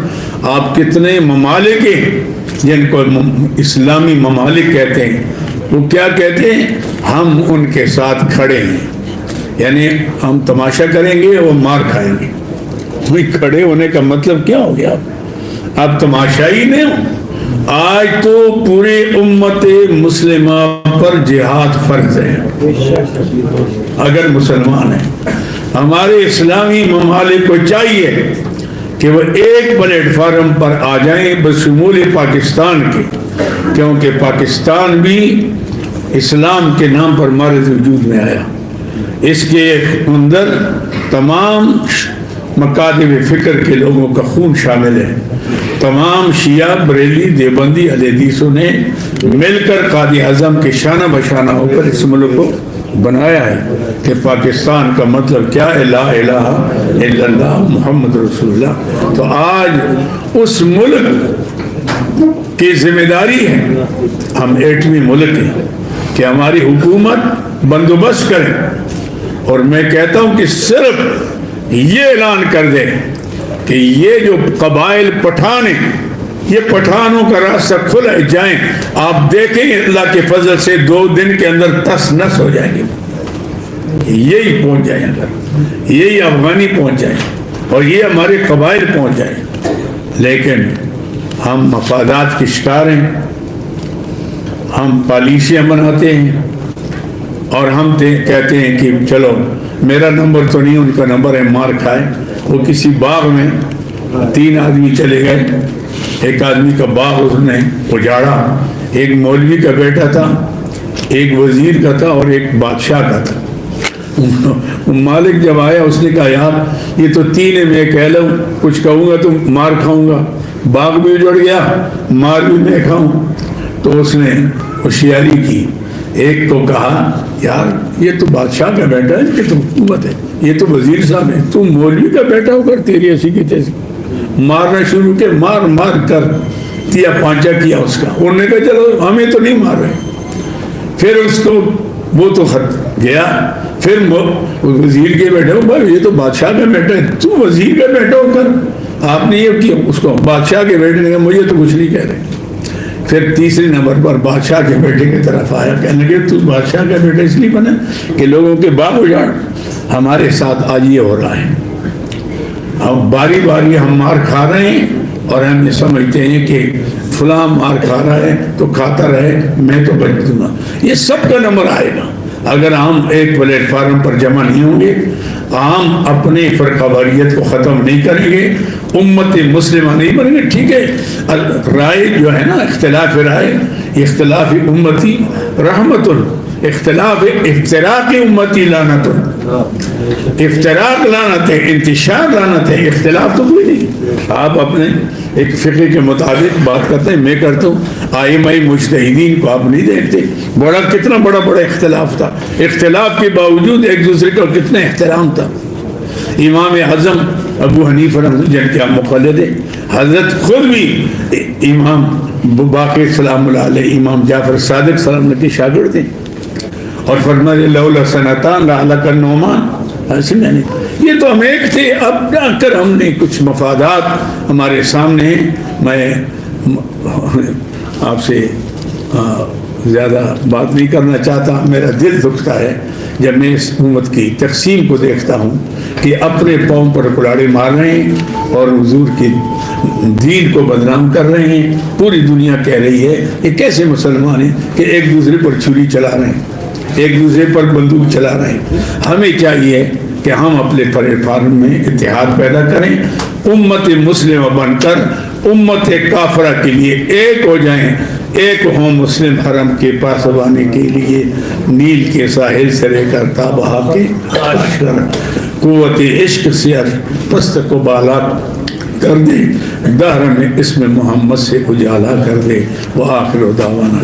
آپ کتنے ممالک ہیں جن کو اسلامی ممالک کہتے ہیں، وہ کیا کہتے ہیں؟ ہم ان کے ساتھ کھڑے ہیں، یعنی ہم تماشا کریں گے اور مار کھائیں گے. کھڑے ہونے کا مطلب کیا ہو گیا؟ آپ تماشائی نہیں ہو. آج تو پورے امت مسلمہ پر جہاد فرض ہے اگر مسلمان ہیں. ہمارے اسلامی ممالک کو چاہیے کہ وہ ایک پلیٹ فارم پر آ جائیں بشمول پاکستان کے، کیونکہ پاکستان بھی اسلام کے نام پر مرض وجود میں آیا. اس کے اندر تمام مکاتب فکر کے لوگوں کا خون شامل ہے. تمام شیعہ بریلی دیوبندی اہل حدیثوں نے مل کر قائد اعظم کے شانہ بشانہ ہو کر اس ملک کو بنایا ہے کہ پاکستان کا مطلب کیا ہے؟ لا الہ الا اللہ محمد رسول اللہ. تو آج اس ملک کی ذمہ داری ہے، ہم ایٹمی ملک ہیں، کہ ہماری حکومت بندوبست کرے. اور میں کہتا ہوں کہ صرف یہ اعلان کر دے کہ یہ جو قبائل پٹھان ہیں، یہ پٹھانوں کا راستہ کھلا ہے، جائیں. آپ دیکھیں اللہ کے فضل سے 2 دن کے اندر تس نس ہو جائیں گے. یہی پہنچ جائیں، اگر یہی افغانی پہنچ جائیں اور یہ ہمارے قبائل پہنچ جائیں. لیکن ہم مفادات کے شکار ہیں، ہم پالیسیاں بناتے ہیں اور ہم کہتے ہیں کہ چلو میرا نمبر تو نہیں، ان کا نمبر ہے، مار کھائے. وہ کسی باغ میں 3 آدمی چلے گئے، ایک آدمی کا باغ اس نے اجاڑا. ایک مولوی کا بیٹا تھا، ایک وزیر کا تھا اور ایک بادشاہ کا تھا. مالک جب آیا اس نے کہا یار یہ تو 3 ہے، میں کہہ لوں کچھ کہوں گا تو مار کھاؤں گا، باغ بھی اجڑ گیا، مار بھی میں کھاؤں. تو اس نے ہوشیاری کی. ایک کو کہا یار یہ تو بادشاہ کا بیٹا ہے، کہ تو حکومت ہے، یہ تو وزیر صاحب ہے، تم مولوی کا بیٹا ہو کر تیری ایسی کی تیسی. مارنا شروع کے مار مار کر تیا پانچا کیا اس کا. انہوں نے کہا چلو ہمیں تو نہیں مار رہے. پھر اس کو وہ تو خط گیا. پھر وزیر کے بیٹے ہو بھائی یہ تو بادشاہ کا بیٹا ہے، تو وزیر کا بیٹا ہو کر آپ نے یہ کیا؟ اس کو بادشاہ کے بیٹے نے کہا مجھے تو کچھ نہیں کہہ رہے. پھر تیسرے نمبر پر بادشاہ کے بیٹے کی طرف آیا، کہنے لگے تو بادشاہ کا بیٹا اس لیے بنا کہ لوگوں کے باغ اجاڑ. ہمارے ساتھ آج یہ ہو رہا ہے. اب باری باری ہم مار کھا رہے ہیں اور ہم یہ سمجھتے ہیں کہ فلاں مار کھا رہا ہے تو کھاتا رہے، میں تو بچ دوں گا. یہ سب کا نمبر آئے گا اگر ہم ایک پلیٹ فارم پر جمع نہیں ہوں گے. ہم اپنے فرقہ واریت کو ختم نہیں کریں گے، امت مسلمہ نہیں بنیں گے. ٹھیک ہے رائے جو ہے نا، اختلاف رائے، اختلاف امتی رحمت، اختلاف افتراق امتی لعنت. افتراق لعنت ہے، انتشار لعنت ہے، اختلاف تو کوئی نہیں. آپ اپنے ایک فقہ کے مطابق بات کرتے ہیں، میں کرتا ہوں. ائمہ مجتہدین کو آپ نہیں دیکھتے، کتنا بڑا اختلاف تھا. اختلاف کے باوجود ایک دوسرے کا کتنا احترام تھا. امام اعظم ابو حنیفہ جن کے آپ مقلد ہیں، حضرت خود بھی امام باقر سلام اللہ علیہ، امام جعفر صادق سلام اللہ کے شاگرد ہیں. اور فرمایا لولا سنتان لعلک النعمان. ایسے میں نے یہ تو ہم ایک تھے، اب جا کر ہم نے کچھ مفادات ہمارے سامنے ہیں. میں آپ سے زیادہ بات نہیں کرنا چاہتا. میرا دل دکھتا ہے جب میں اس امت کی تقسیم کو دیکھتا ہوں کہ اپنے پاؤں پر کلاڑے مار رہے ہیں اور حضور کے دین کو بدنام کر رہے ہیں. پوری دنیا کہہ رہی ہے یہ کیسے مسلمان ہیں کہ ایک دوسرے پر چھری چلا رہے ہیں، ایک دوسرے پر بندوق چلا رہے ہیں. ہمیں چاہیے کہ ہم اپنے پلیٹ فارم میں اتحاد پیدا کریں، امت مسلمہ بن کر امت کافرہ کے لیے ایک ہو جائیں. ایک ہوں مسلم حرم کے پاسبانی کے لیے، نیل کے ساحل سے لے کر تابہا کے عاشق، قوت عشق سے پست کو بالا کر دے، دہر میں اسم محمد سے اجالا کر دے. وآخر دعوانا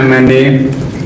MNA,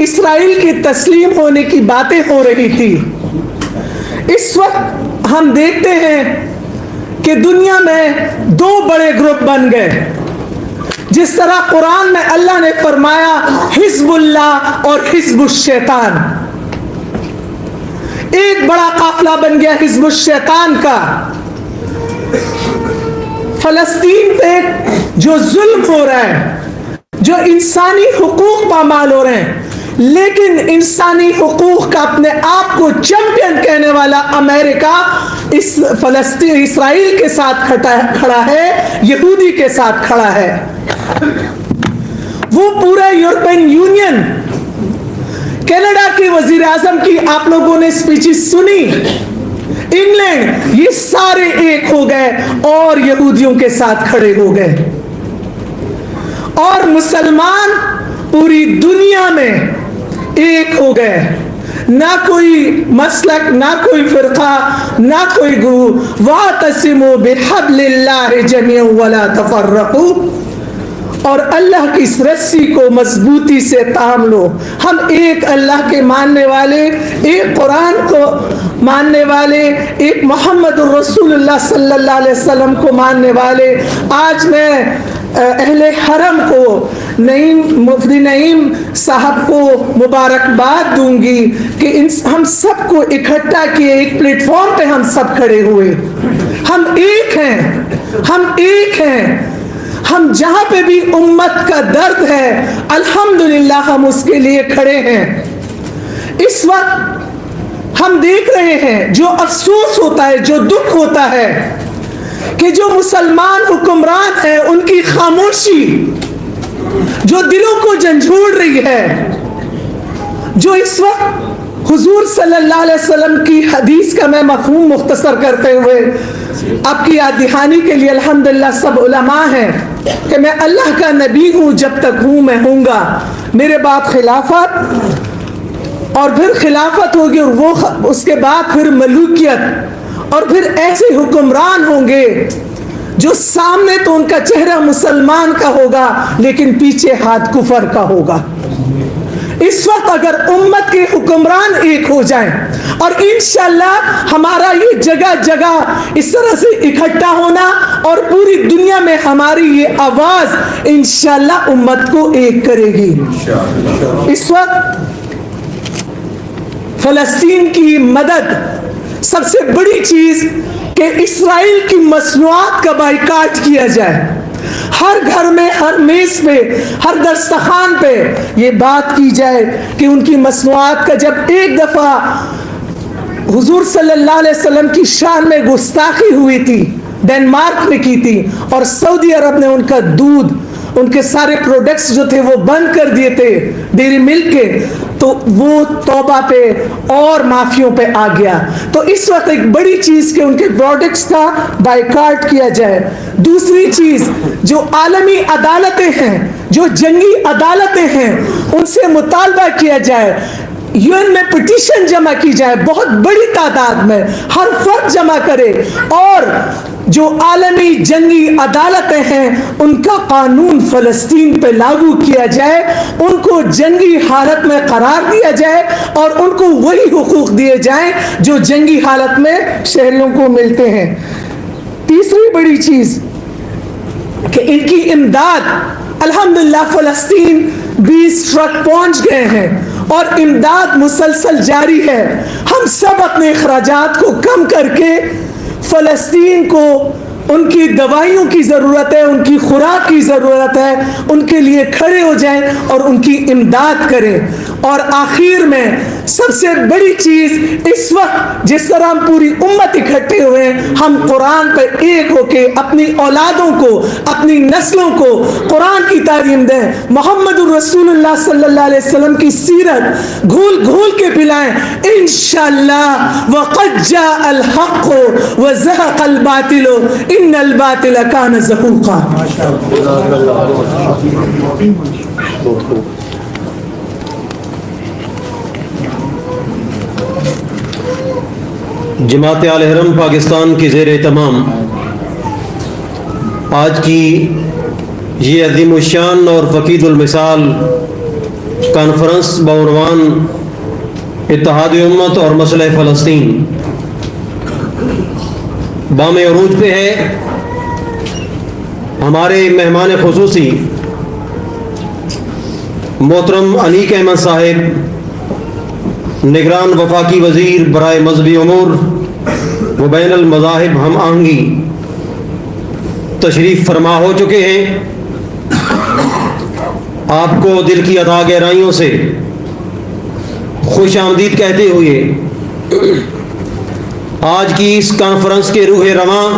اسرائیل کے تسلیم ہونے کی باتیں ہو رہی تھی. اس وقت ہم دیکھتے ہیں کہ دنیا میں دو بڑے گروپ بن گئے. جس طرح قرآن میں اللہ نے فرمایا حزب اللہ اور حزب الشیطان. ایک بڑا قافلہ بن گیا حزب الشیطان کا. فلسطین پہ جو ظلم ہو رہا ہے, جو انسانی حقوق پامال ہو رہے ہیں, لیکن انسانی حقوق کا اپنے آپ کو چیمپئن کہنے والا امریکہ اس فلسطین اسرائیل کے ساتھ کھڑا ہے, یہودی کے ساتھ کھڑا ہے. وہ پورا یورپین یونین, کینیڈا کے وزیر اعظم کی آپ لوگوں نے اسپیچز سنی, انگلینڈ, یہ سارے ایک ہو گئے اور یہودیوں کے ساتھ کھڑے ہو گئے. اور مسلمان پوری دنیا میں ایک ہو گئے. نہ کوئی مسلک, نہ کوئی فرقہ, نہ کوئی گروہ. وَاعْتَصِمُوا بِحَبْلِ اللَّهِ جَمِيعًا وَلَا تَفَرَّقُوا. اور اللہ کی اس رسی کو مضبوطی سے تھام لو. ہم ایک اللہ کے ماننے والے, ایک قرآن کو ماننے والے, ایک محمد الرسول اللہ صلی اللہ علیہ وسلم کو ماننے والے. آج میں اہل حرم کو, مفتی نعیم صاحب کو مبارکباد دوں گی کہ ہم سب کو اکٹھا کیے, ایک پلیٹ فارم پہ ہم سب کھڑے ہوئے. ہم ایک ہیں, ہم ایک ہیں. ہم جہاں پہ بھی امت کا درد ہے الحمدللہ ہم اس کے لیے کھڑے ہیں. اس وقت ہم دیکھ رہے ہیں, جو افسوس ہوتا ہے, جو دکھ ہوتا ہے کہ جو مسلمان حکمران ہیں ان کی خاموشی جو دلوں کو جھنجھوڑ رہی ہے. جو اس وقت حضور صلی اللہ علیہ وسلم کی حدیث کا میں مفہوم مختصر کرتے ہوئے آپ کی یاد دہانی کے لیے الحمدللہ سب علماء ہیں کہ میں اللہ کا نبی ہوں, جب تک ہوں میں ہوں گا, میرے بعد خلافت, اور پھر خلافت ہوگی, اور وہ اس کے بعد پھر ملوکیت, اور پھر ایسے حکمران ہوں گے جو سامنے تو ان کا چہرہ مسلمان کا ہوگا لیکن پیچھے ہاتھ کفر کا ہوگا. اس وقت اگر امت کے حکمران ایک ہو جائیں اور انشاءاللہ ہمارا یہ جگہ جگہ اس طرح سے اکٹھا ہونا اور پوری دنیا میں ہماری یہ آواز انشاءاللہ امت کو ایک کرے گی. اس وقت فلسطین کی مدد, سب سے بڑی چیز کہ اسرائیل کی مصنوعات کا بائیکاٹ کیا جائے. ہر گھر میں, ہر میز پہ, ہر دسترخوان پہ یہ بات کی جائے کہ ان کی مصنوعات کا, جب ایک دفعہ حضور صلی اللہ علیہ وسلم کی شان میں گستاخی ہوئی تھی, ڈنمارک نے کی تھی, اور سعودی عرب نے ان کا دودھ, ان کے سارے پروڈکٹس جو تھے وہ بند کر دیے تھے ڈیری ملک کے, تو وہ توبہ پہ اور معافیوں پہ آ گیا. تو اس وقت ایک بڑی چیز کہ ان کے پروڈکٹس کا بائیکاٹ کیا جائے. دوسری چیز, جو عالمی عدالتیں ہیں, جو جنگی عدالتیں ہیں, ان سے مطالبہ کیا جائے, یون میں پٹیشن جمع کی جائے, بہت بڑی تعداد میں ہر فرد جمع کرے, اور جو عالمی جنگی عدالتیں ہیں ان کا قانون فلسطین پہ لاگو کیا جائے, ان کو جنگی حالت میں قرار دیا جائے اور ان کو وہی حقوق دیے جائیں جو جنگی حالت میں شہریوں کو ملتے ہیں. تیسری بڑی چیز کہ ان کی امداد, الحمدللہ فلسطین 20 ٹرک پہنچ گئے ہیں اور امداد مسلسل جاری ہے. ہم سب اپنے اخراجات کو کم کر کے فلسطین کو, ان کی دوائیوں کی ضرورت ہے, ان کی خوراک کی ضرورت ہے, ان کے لیے کھڑے ہو جائیں اور ان کی امداد کریں. اور آخر میں سب سے بڑی چیز اس وقت جس طرح ہم پوری امت اکٹھے ہوئے ہیں, ہم قرآن پر ایک ہو کے اپنی اولادوں کو, اپنی نسلوں کو قرآن کی تعلیم دیں, محمد الرسول اللہ صلی اللہ علیہ وسلم کی سیرت گھول گھول کے پلائیں. انشاءاللہ وقد جاء الحق وزهق الباطل ان الباطل كان زهوقا. جماعت آل حرم پاکستان کی زیر اہتمام آج کی یہ عظیم الشان اور فقید المثال کانفرنس بعنوان اتحاد امت اور مسئلہ فلسطین بام عروج پہ ہے. ہمارے مہمان خصوصی محترم انیق احمد صاحب نگران وفاقی وزیر برائے مذہبی امور و بین المذاہب ہم آہنگی تشریف فرما ہو چکے ہیں. آپ کو دل کی عطا گہرائیوں سے خوش آمدید کہتے ہوئے آج کی اس کانفرنس کے روح رواں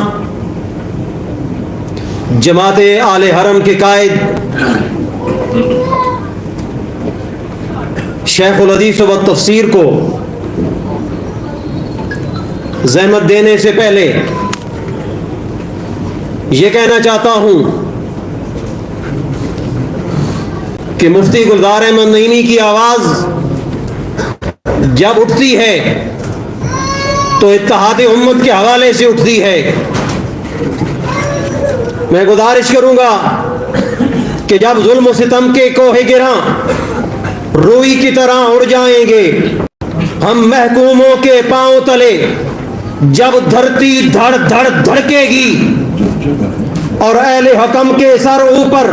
جماعت آل حرم کے قائد شیخ الحدیث و تفسیر کو زحمت دینے سے پہلے یہ کہنا چاہتا ہوں کہ مفتی گلزار احمد نعیمی کی آواز جب اٹھتی ہے تو اتحاد امت کے حوالے سے اٹھتی ہے. میں گزارش کروں گا کہ جب ظلم و ستم کے کوہ گراں روئی کی طرح اڑ جائیں گے ہم محکوموں کے پاؤں تلے, جب دھرتی دھڑ دھڑ دھڑکے گی اور اہل حکم کے سر اوپر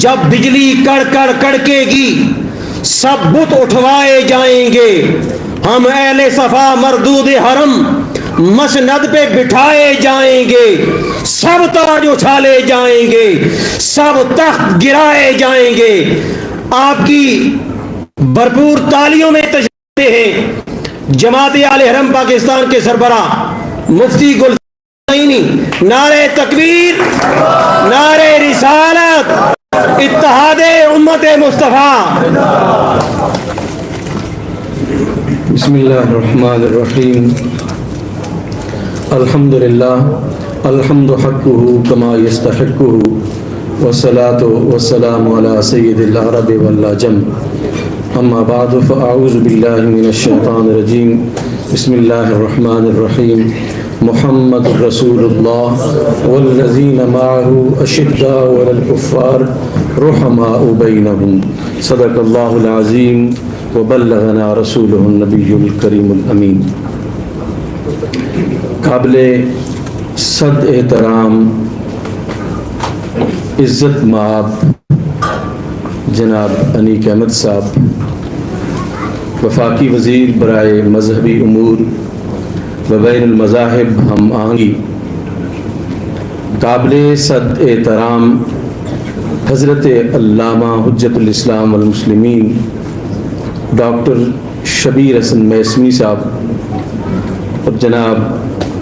جب بجلی کڑ کڑ کڑکے گی, سب بت اٹھوائے جائیں گے. ہم اہل صفا مردود حرم مسند پہ بٹھائے جائیں گے. سب تاج اچھالے جائیں گے, سب تخت گرائے جائیں گے. آپ کی بھرپور تالیوں میں تشریف دیتے ہیں جماعت آل حرم پاکستان کے سربراہ مفتی گلزار نعیمی. نعرہ تکبیر, نعرہ رسالت, اتحاد امت مصطفیٰ. بسم اللہ الرحمن الرحیم. الحمدللہ الحمد حقہ کما یستحقہ والصلاة والسلام علی سید العرب والعجم. اما بعد فاعوذ باللہ من الشیطان الرجیم. بسم اللہ الرحمن الرحیم. محمد رسول اللہ والذین معه اشداء علی الکفار رحماء بینہم. صدق اللہ العظیم وبلغنا رسولہ النبی الکریم الامین. قابل صد احترام عزت مآب جناب انیق احمد صاحب وفاقی وزیر برائے مذہبی امور و بین المذاہب ہم آہنگی. قابل صد احترام حضرت علامہ حجت الاسلام والمسلمین ڈاکٹر شبیر حسن میسمی صاحب اور جناب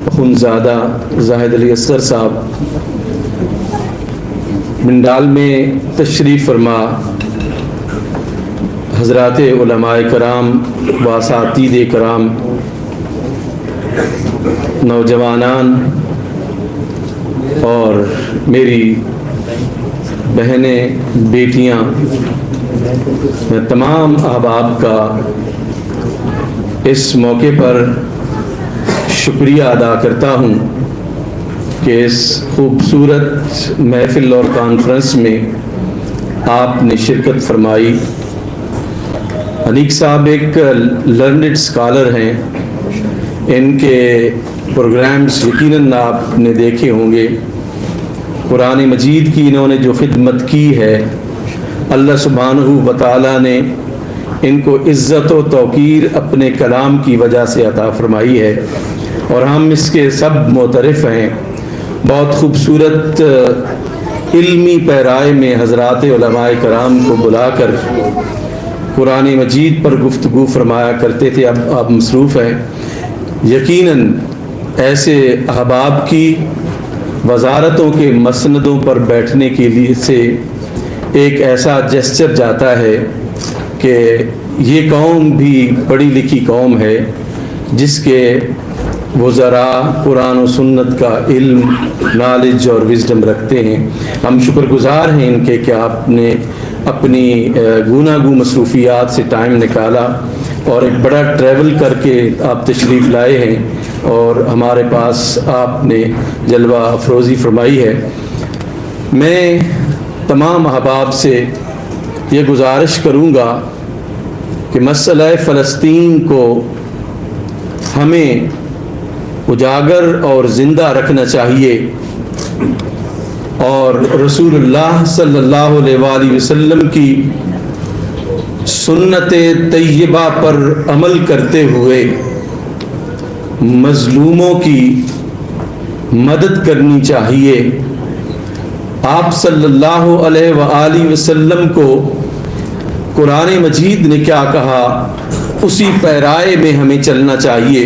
اخونزادہ زاہد علی اصغر صاحب منڈال میں تشریف فرما, حضرات علماء کرام و اساتذہ کرام, نوجوانان اور میری بہنیں بیٹیاں, میں تمام احباب کا اس موقع پر شکریہ ادا کرتا ہوں کہ اس خوبصورت محفل اور کانفرنس میں آپ نے شرکت فرمائی. انیق صاحب ایک لرنڈ اسکالر ہیں, ان کے پروگرامز یقیناً آپ نے دیکھے ہوں گے. قرآن مجید کی انہوں نے جو خدمت کی ہے, اللہ سبحانہ و تعالیٰ نے ان کو عزت و توقیر اپنے کلام کی وجہ سے عطا فرمائی ہے, اور ہم اس کے سب معترف ہیں. بہت خوبصورت علمی پیرائے میں حضرات علماء کرام کو بلا کر قرآن مجید پر گفتگو فرمایا کرتے تھے. اب آپ مصروف ہیں. یقیناً ایسے احباب کی وزارتوں کے مسندوں پر بیٹھنے کے لیے سے ایک ایسا جسچر جاتا ہے کہ یہ قوم بھی پڑھی لکھی قوم ہے جس کے وزراء قرآن و سنت کا علم, نالج اور وزڈم رکھتے ہیں. ہم شکر گزار ہیں ان کے کہ آپ نے اپنی گوناگوں مصروفیات سے ٹائم نکالا اور ایک بڑا ٹریول کر کے آپ تشریف لائے ہیں اور ہمارے پاس آپ نے جلوہ افروزی فرمائی ہے. میں تمام احباب سے یہ گزارش کروں گا کہ مسئلہ فلسطین کو ہمیں اجاگر اور زندہ رکھنا چاہیے، اور رسول اللہ صلی اللہ علیہ وآلہ وسلم کی سنت طیبہ پر عمل کرتے ہوئے مظلوموں کی مدد کرنی چاہیے۔ آپ صلی اللہ علیہ وآلہ وسلم کو قرآن مجید نے کیا کہا، اسی پیرائے میں ہمیں چلنا چاہیے۔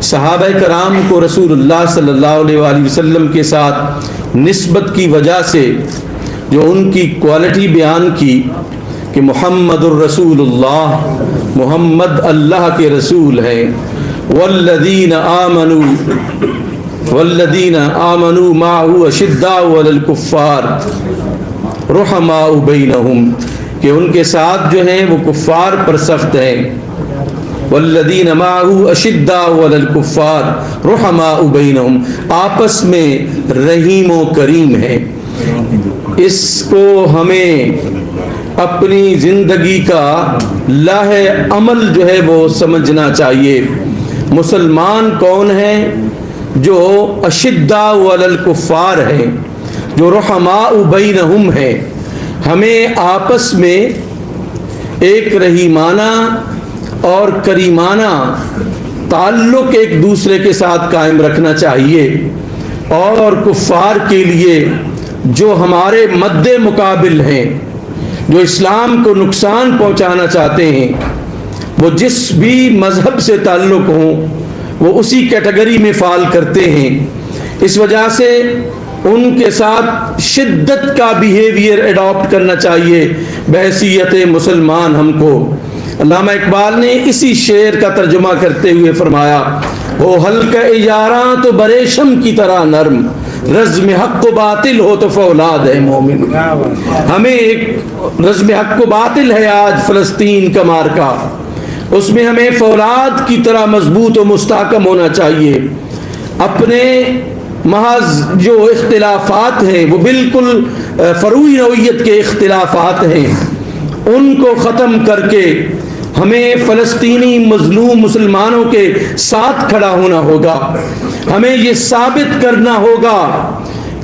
صحابہ کرام کو رسول اللہ صلی اللہ علیہ وآلہ وسلم کے ساتھ نسبت کی وجہ سے جو ان کی کوالٹی بیان کی کہ محمد الرسول اللہ، محمد اللہ کے رسول ہیں، والذین آمنوا معه اشداء علی الکفار رحماء بینہم، کہ ان کے ساتھ جو ہیں وہ کفار پر سخت ہیں۔ والذین معه اشداء علی الکفار رحماء بینہم، آپس میں رحیم و کریم ہیں۔ اس کو ہمیں اپنی زندگی کا لاہ عمل جو ہے وہ سمجھنا چاہیے۔ مسلمان کون ہیں؟ جو اشداء علی الکفار ہیں، جو رحماء بینہم ہیں۔ ہمیں آپس میں ایک رحیمانہ اور کریمانہ تعلق ایک دوسرے کے ساتھ قائم رکھنا چاہیے، اور کفار کے لیے جو ہمارے مد مقابل ہیں، جو اسلام کو نقصان پہنچانا چاہتے ہیں، وہ جس بھی مذہب سے تعلق ہوں وہ اسی کیٹیگری میں فال کرتے ہیں۔ اس وجہ سے ان کے ساتھ شدت کا بیہیویئر اڈاپٹ کرنا چاہیے بحیثیت مسلمان ہم کو۔ علامہ اقبال نے اسی شعر کا ترجمہ کرتے ہوئے فرمایا، ہو حلقہ یاراں تو بریشم کی طرح نرم، رزم حق و باطل ہو تو فولاد ہے مومن۔ ہمیں ایک رزم حق و باطل ہے آج فلسطین کا مارکا، اس میں ہمیں فولاد کی طرح مضبوط و مستحکم ہونا چاہیے۔ اپنے محض جو اختلافات ہیں وہ بالکل فروعی نوعیت کے اختلافات ہیں، ان کو ختم کر کے ہمیں فلسطینی مظلوم مسلمانوں کے ساتھ کھڑا ہونا ہوگا۔ ہمیں یہ ثابت کرنا ہوگا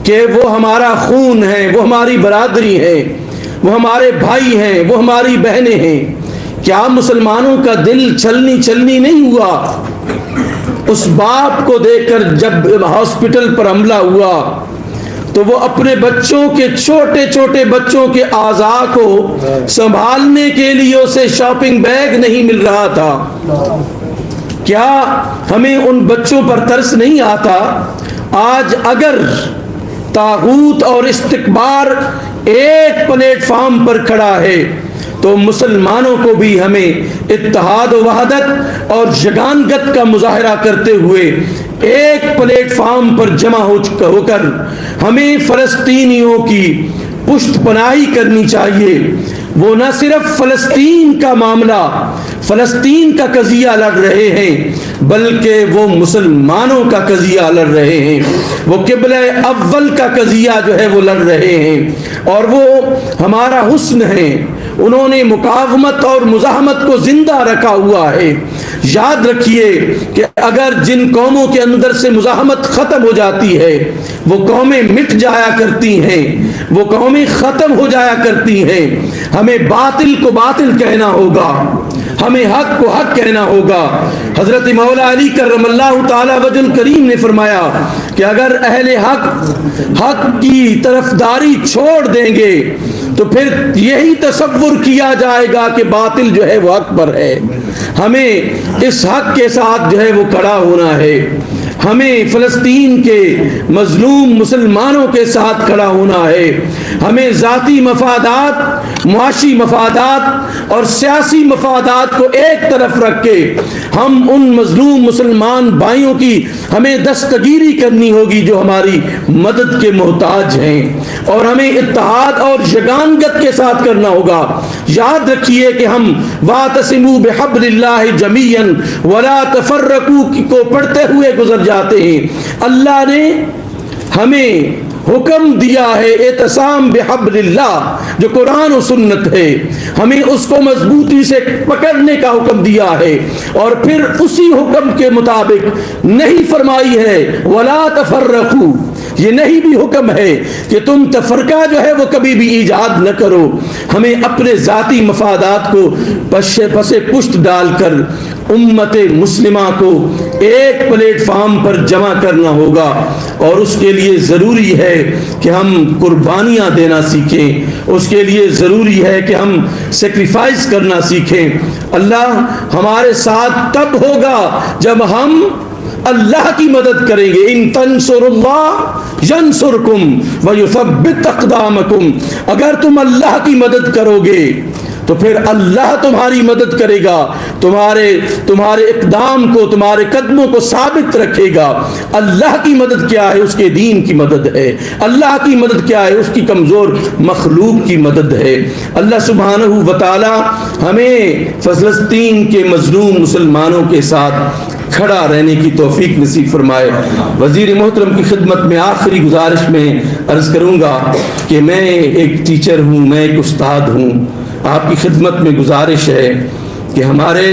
کہ وہ ہمارا خون ہے، وہ ہماری برادری ہے، وہ ہمارے بھائی ہیں، وہ ہماری بہنیں ہیں۔ کیا مسلمانوں کا دل چھلنی نہیں ہوا اس باپ کو دیکھ کر جب ہاسپٹل پر حملہ ہوا تو وہ اپنے بچوں کے چھوٹے چھوٹے بچوں کے اعضاء کو سنبھالنے کے لیے اسے شاپنگ بیگ نہیں مل رہا تھا؟ کیا ہمیں ان بچوں پر ترس نہیں آتا؟ آج اگر طاغوت اور استکبار ایک پلیٹ فارم پر کھڑا ہے تو مسلمانوں کو بھی ہمیں اتحاد و وحدت اور یگانگت کا مظاہرہ کرتے ہوئے ایک پلیٹ فارم پر جمع ہو کر ہمیں فلسطینیوں کی پشت پناہی کرنی چاہیے۔ وہ نہ صرف فلسطین کا معاملہ، فلسطین کا قضیہ لڑ رہے ہیں، بلکہ وہ مسلمانوں کا قضیہ لڑ رہے ہیں، وہ قبلہ اول کا قضیہ جو ہے وہ لڑ رہے ہیں، اور وہ ہمارا حسن ہے۔ انہوں نے مقاومت اور مزاحمت کو زندہ رکھا ہوا ہے۔ یاد رکھیے کہ اگر جن قوموں کے اندر سے مزاحمت ختم ہو جاتی ہے وہ قومیں مٹ جایا کرتی ہیں، وہ قومیں ختم ہو جایا کرتی ہیں۔ ہمیں باطل کو باطل کہنا ہوگا، ہمیں حق کو حق کہنا ہوگا۔ حضرت مولا علی کرم اللہ تعالی وجہ الکریم نے فرمایا کہ اگر اہل حق کی طرفداری چھوڑ دیں گے تو پھر یہی تصور کیا جائے گا کہ باطل جو ہے وہ حق پر ہے۔ ہمیں اس حق کے ساتھ جو ہے وہ کھڑا ہونا ہے، ہمیں فلسطین کے مظلوم مسلمانوں کے ساتھ کھڑا ہونا ہے۔ ہمیں ذاتی مفادات، معاشی مفادات اور سیاسی مفادات کو ایک طرف رکھ کے ہم ان مظلوم مسلمان بھائیوں کی ہمیں دستگیری کرنی ہوگی جو ہماری مدد کے محتاج ہیں، اور ہمیں اتحاد اور یگانگت کے ساتھ کرنا ہوگا۔ یاد رکھیے کہ ہم واعتصموا بحبل اللہ جمیعا ولا تفرقوا کو پڑھتے ہوئے گزر جاتے ہیں۔ اللہ نے ہمیں حکم دیا ہے اعتصام بحبل اللہ، جو قرآن و سنت ہے، ہمیں اس کو مضبوطی سے پکڑنے کا حکم دیا ہے، اور پھر اسی حکم کے مطابق نہیں فرمائی ہے ولا تفرقوا، یہ نہیں بھی حکم ہے کہ تم تفرقہ جو ہے وہ کبھی بھی ایجاد نہ کرو۔ ہمیں اپنے ذاتی مفادات کو پسے پشت ڈال کر امت مسلمہ کو ایک پلیٹ فارم پر جمع کرنا ہوگا، اور اس کے لیے ضروری ہے کہ ہم قربانیاں دینا سیکھیں، اس کے لیے ضروری ہے کہ ہم سیکریفائس کرنا سیکھیں۔ اللہ ہمارے ساتھ تب ہوگا جب ہم اللہ کی مدد کریں گے۔ ان تنصر اللہ ینصرکم ویثبت اقدامکم، اگر تم اللہ کی مدد کرو گے تو پھر اللہ تمہاری مدد کرے گا، تمہارے اقدام کو، تمہارے قدموں کو ثابت رکھے گا۔ اللہ کی مدد کیا ہے؟ اس کے دین کی مدد ہے۔ اللہ کی مدد کیا ہے؟ اس کی کمزور مخلوق کی مدد ہے۔ اللہ سبحانہ و تعالی ہمیں فلسطین کے مظلوم مسلمانوں کے ساتھ کھڑا رہنے کی توفیق نصیب فرمائے۔ وزیر محترم کی خدمت میں آخری گزارش میں عرض کروں گا کہ میں ایک ٹیچر ہوں، میں ایک استاد ہوں۔ آپ کی خدمت میں گزارش ہے کہ ہمارے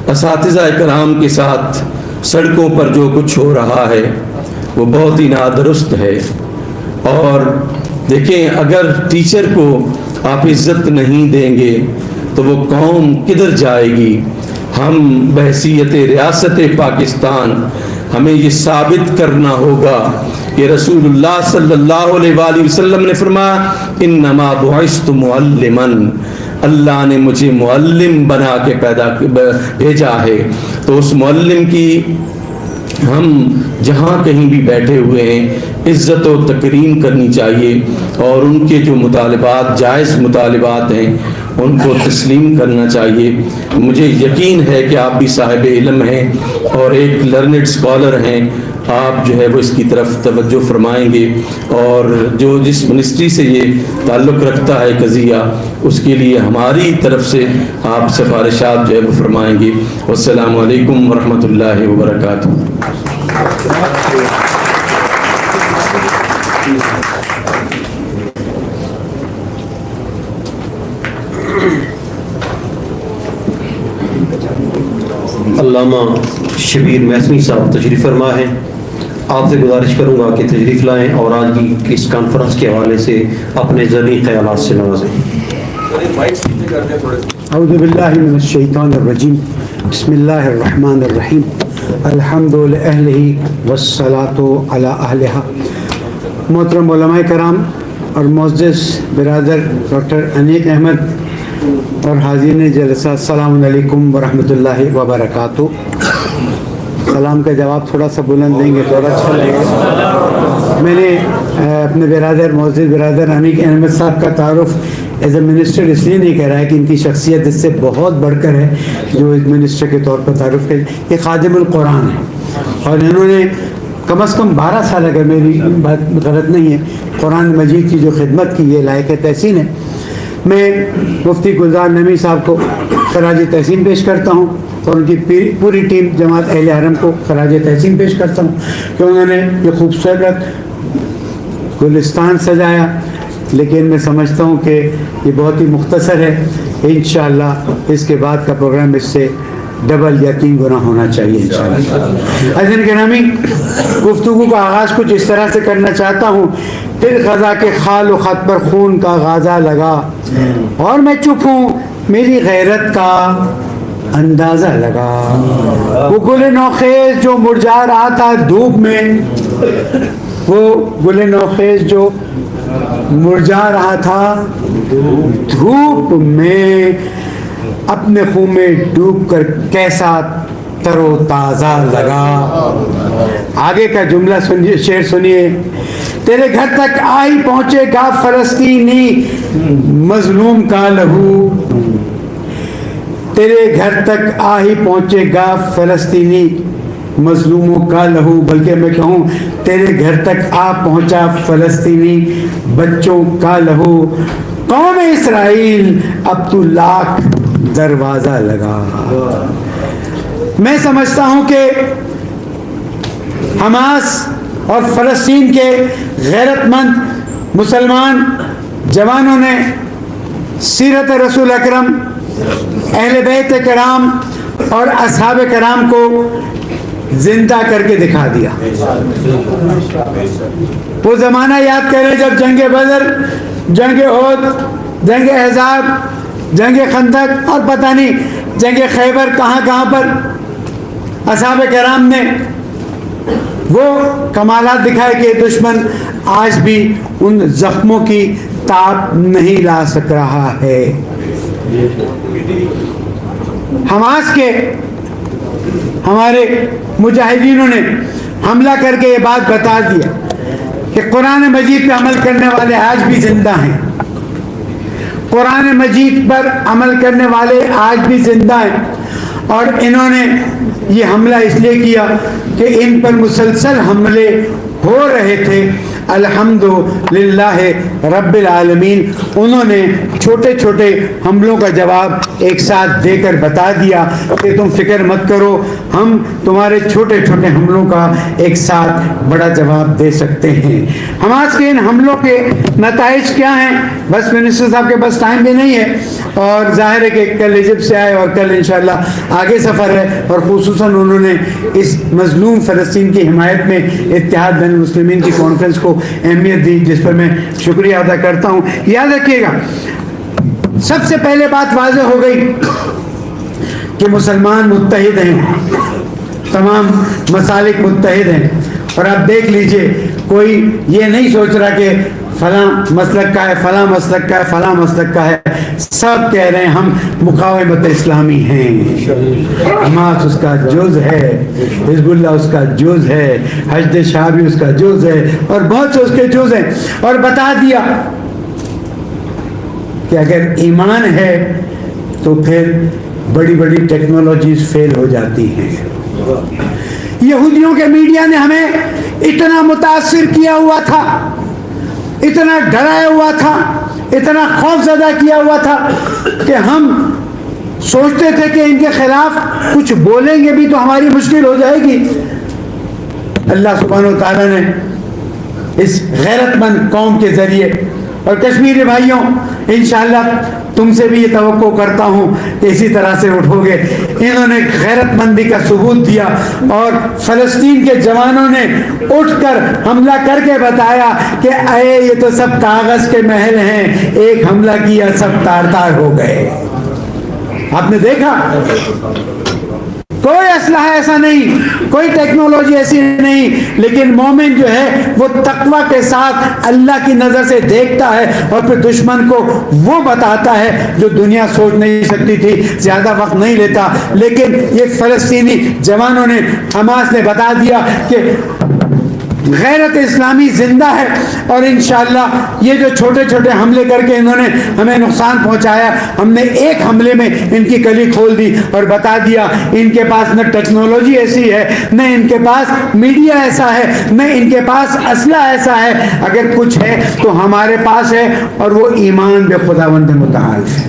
اساتذہ کرام کے ساتھ سڑکوں پر جو کچھ ہو رہا ہے وہ بہت ہی نادرست ہے، اور دیکھیں اگر ٹیچر کو آپ عزت نہیں دیں گے تو وہ قوم کدھر جائے گی؟ ہم بحیثیت ریاست پاکستان ہمیں یہ ثابت کرنا ہوگا کہ رسول اللہ صلی اللہ علیہ وآلہ وسلم نے فرمایا انما بعثت معلما، اللہ نے مجھے معلم بنا کے بھیجا ہے۔ تو اس معلم کی ہم جہاں کہیں بھی بیٹھے ہوئے ہیں عزت و تکریم کرنی چاہیے، اور ان کے جو مطالبات جائز مطالبات ہیں ان کو تسلیم کرنا چاہیے۔ مجھے یقین ہے کہ آپ بھی صاحب علم ہیں اور ایک لرنڈ اسکالر ہیں، آپ جو ہے وہ اس کی طرف توجہ فرمائیں گے، اور جو جس منسٹری سے یہ تعلق رکھتا ہے قضیہ اس کے لیے ہماری طرف سے آپ سفارشات جو ہے وہ فرمائیں گے۔ والسلام علیکم ورحمۃ اللہ وبرکاتہ۔ علامہ شبیر محسنی صاحب تشریف فرما ہے، آپ سے گزارش کروں گا کہ تشریف لائیں اور آج کی اس کانفرنس کے حوالے سے اپنے ذہنی خیالات سے نوازیں۔ اعوذ باللہ من الشیطان الرجیم، بسم اللہ الرحمن الرحیم، الحمد للہ والصلاة علی اہلہا۔ محترم علماء کرام اور معزز برادر ڈاکٹر انیک احمد اور حاضرین جلسہ، السلام علیکم ورحمۃ اللہ وبرکاتہ۔ سلام کا جواب تھوڑا سا بلند دیں گے تو اچھا لگے گا۔ میں نے اپنے برادر معزز برادر انیک احمد صاحب کا تعارف ایز اے منسٹر اس لیے نہیں کہہ رہا ہے کہ ان کی شخصیت اس سے بہت بڑھ کر ہے جو ایک منسٹر کے طور پر تعارف ہے۔ یہ خادم القرآن ہے، اور انہوں نے کم از کم 12 سال، اگر میری بات غلط نہیں ہے، قرآن مجید کی جو خدمت کی، یہ لائق تحسین ہے۔ میں مفتی گلزار نمی صاحب کو خراج تحسین پیش کرتا ہوں، اور ان کی پوری ٹیم جماعت اہل حرم کو خراج تحسین پیش کرتا ہوں کہ انہوں نے یہ خوبصورت گلستان سجایا، لیکن میں سمجھتا ہوں کہ یہ بہت ہی مختصر ہے۔ انشاءاللہ اس کے بعد کا پروگرام اس سے ڈبل یا 3 گنا ہونا چاہیے انشاءاللہ۔ عزیزان گرامی، گفتگو کا آغاز کچھ اس طرح سے کرنا چاہتا ہوں۔ پھر غزہ کے خال و خط پر خون کا غازہ لگا، اور میں چپ ہوں، میری غیرت کا اندازہ لگا۔ وہ گل نوخیز جو مرجھا رہا تھا دھوپ میں، وہ گل نوخیز جو مرجھا رہا تھا دھوپ میں، اپنے خون میں ڈوب کر کیسا تر و تازہ لگا۔ آگے کا جملہ سنیے، شعر سنیے۔ تیرے گھر تک آ ہی پہنچے گا فلسطینی مظلوم کا لہو، تیرے گھر تک آ ہی پہنچے گا فلسطینی مظلوموں کا لہو، بلکہ میں کہوں تیرے گھر تک آ پہنچا فلسطینی بچوں کا لہو۔ قوم اسرائیل اب تو لاکھ دروازہ لگا۔ میں سمجھتا ہوں کہ حماس اور فلسطین کے غیرت مند مسلمان جوانوں نے سیرت رسول اکرم، اہل بیت کرام اور اصحاب کرام کو زندہ کر کے دکھا دیا. وہ زمانہ یاد کریں جب جنگ بدر، جنگ احد، جنگ احزاب، جنگ خندق اور پتہ نہیں جنگ خیبر کہاں کہاں پر اصحاب کرام نے وہ کمالات دکھائے کہ دشمن آج بھی ان زخموں کی تاب نہیں لا سک رہا ہے. حماس کے ہمارے مجاہدینوں نے حملہ کر کے یہ بات بتا دیا کہ قرآن مجید پہ عمل کرنے والے آج بھی زندہ ہیں. قرآن مجید پر عمل کرنے والے آج بھی زندہ ہیں. اور انہوں نے یہ حملہ اس لیے کیا کہ ان پر مسلسل حملے ہو رہے تھے. الحمدللہ رب العالمین انہوں نے چھوٹے چھوٹے حملوں کا جواب ایک ساتھ دے کر بتا دیا کہ تم فکر مت کرو، ہم تمہارے چھوٹے چھوٹے حملوں کا ایک ساتھ بڑا جواب دے سکتے ہیں. حماس کے ان حملوں کے نتائج کیا ہیں؟ بس منسٹر صاحب کے پاس ٹائم بھی نہیں ہے اور ظاہر ہے کہ کل ایجپٹ سے آئے اور کل انشاءاللہ آگے سفر ہے، اور خصوصاً انہوں نے اس مظلوم فلسطین کی حمایت میں اتحاد بین المسلمین کی کانفرنس کو اہمیت دی، جس پر میں شکریہ ادا کرتا ہوں. یاد رکھیے گا سب سے پہلے بات واضح ہو گئی کہ مسلمان متحد ہیں، تمام مسالک متحد ہیں. اور آپ دیکھ لیجئے کوئی یہ نہیں سوچ رہا کہ فلاں مسلک کا ہے، فلاں مسلک کا ہے، فلاں مسلک کا ہے. سب کہہ رہے ہیں ہم مقاومت اسلامی ہیں. حماس اس کا جز ہے، حزب اللہ اس کا جز ہے، حشد شعبی اس کا جز ہے، اور بہت سے اس کے جز ہیں. اور بتا دیا کہ اگر ایمان ہے تو پھر بڑی بڑی ٹیکنالوجیز فیل ہو جاتی ہیں. یہودیوں کے میڈیا نے ہمیں اتنا متاثر کیا ہوا تھا، اتنا ڈرایا ہوا تھا، اتنا خوف زدہ کیا ہوا تھا کہ ہم سوچتے تھے کہ ان کے خلاف کچھ بولیں گے بھی تو ہماری مشکل ہو جائے گی. اللہ سبحانہ و تعالیٰ نے اس غیرت مند قوم کے ذریعے، اور کشمیری بھائیوں انشاءاللہ تم سے بھی یہ توقع کرتا ہوں کہ اسی طرح سے اٹھو گے. انہوں نے غیرت مندی کا ثبوت دیا اور فلسطین کے جوانوں نے اٹھ کر حملہ کر کے بتایا کہ اے یہ تو سب کاغذ کے محل ہیں، ایک حملہ کیا سب تار تار ہو گئے. آپ نے دیکھا کوئی اسلحہ ایسا نہیں، کوئی ٹیکنالوجی ایسی نہیں، لیکن مومن جو ہے وہ تقوی کے ساتھ اللہ کی نظر سے دیکھتا ہے اور پھر دشمن کو وہ بتاتا ہے جو دنیا سوچ نہیں سکتی تھی. زیادہ وقت نہیں لیتا، لیکن یہ فلسطینی جوانوں نے، حماس نے بتا دیا کہ غیرت اسلامی زندہ ہے. اور انشاءاللہ یہ جو چھوٹے چھوٹے حملے کر کے انہوں نے ہمیں نقصان پہنچایا، ہم نے ایک حملے میں ان کی کلی کھول دی اور بتا دیا ان کے پاس نہ ٹیکنالوجی ایسی ہے، نہ ان کے پاس میڈیا ایسا ہے، نہ ان کے پاس اسلحہ ایسا ہے. اگر کچھ ہے تو ہمارے پاس ہے، اور وہ ایمان بے خداوند متعال ہے.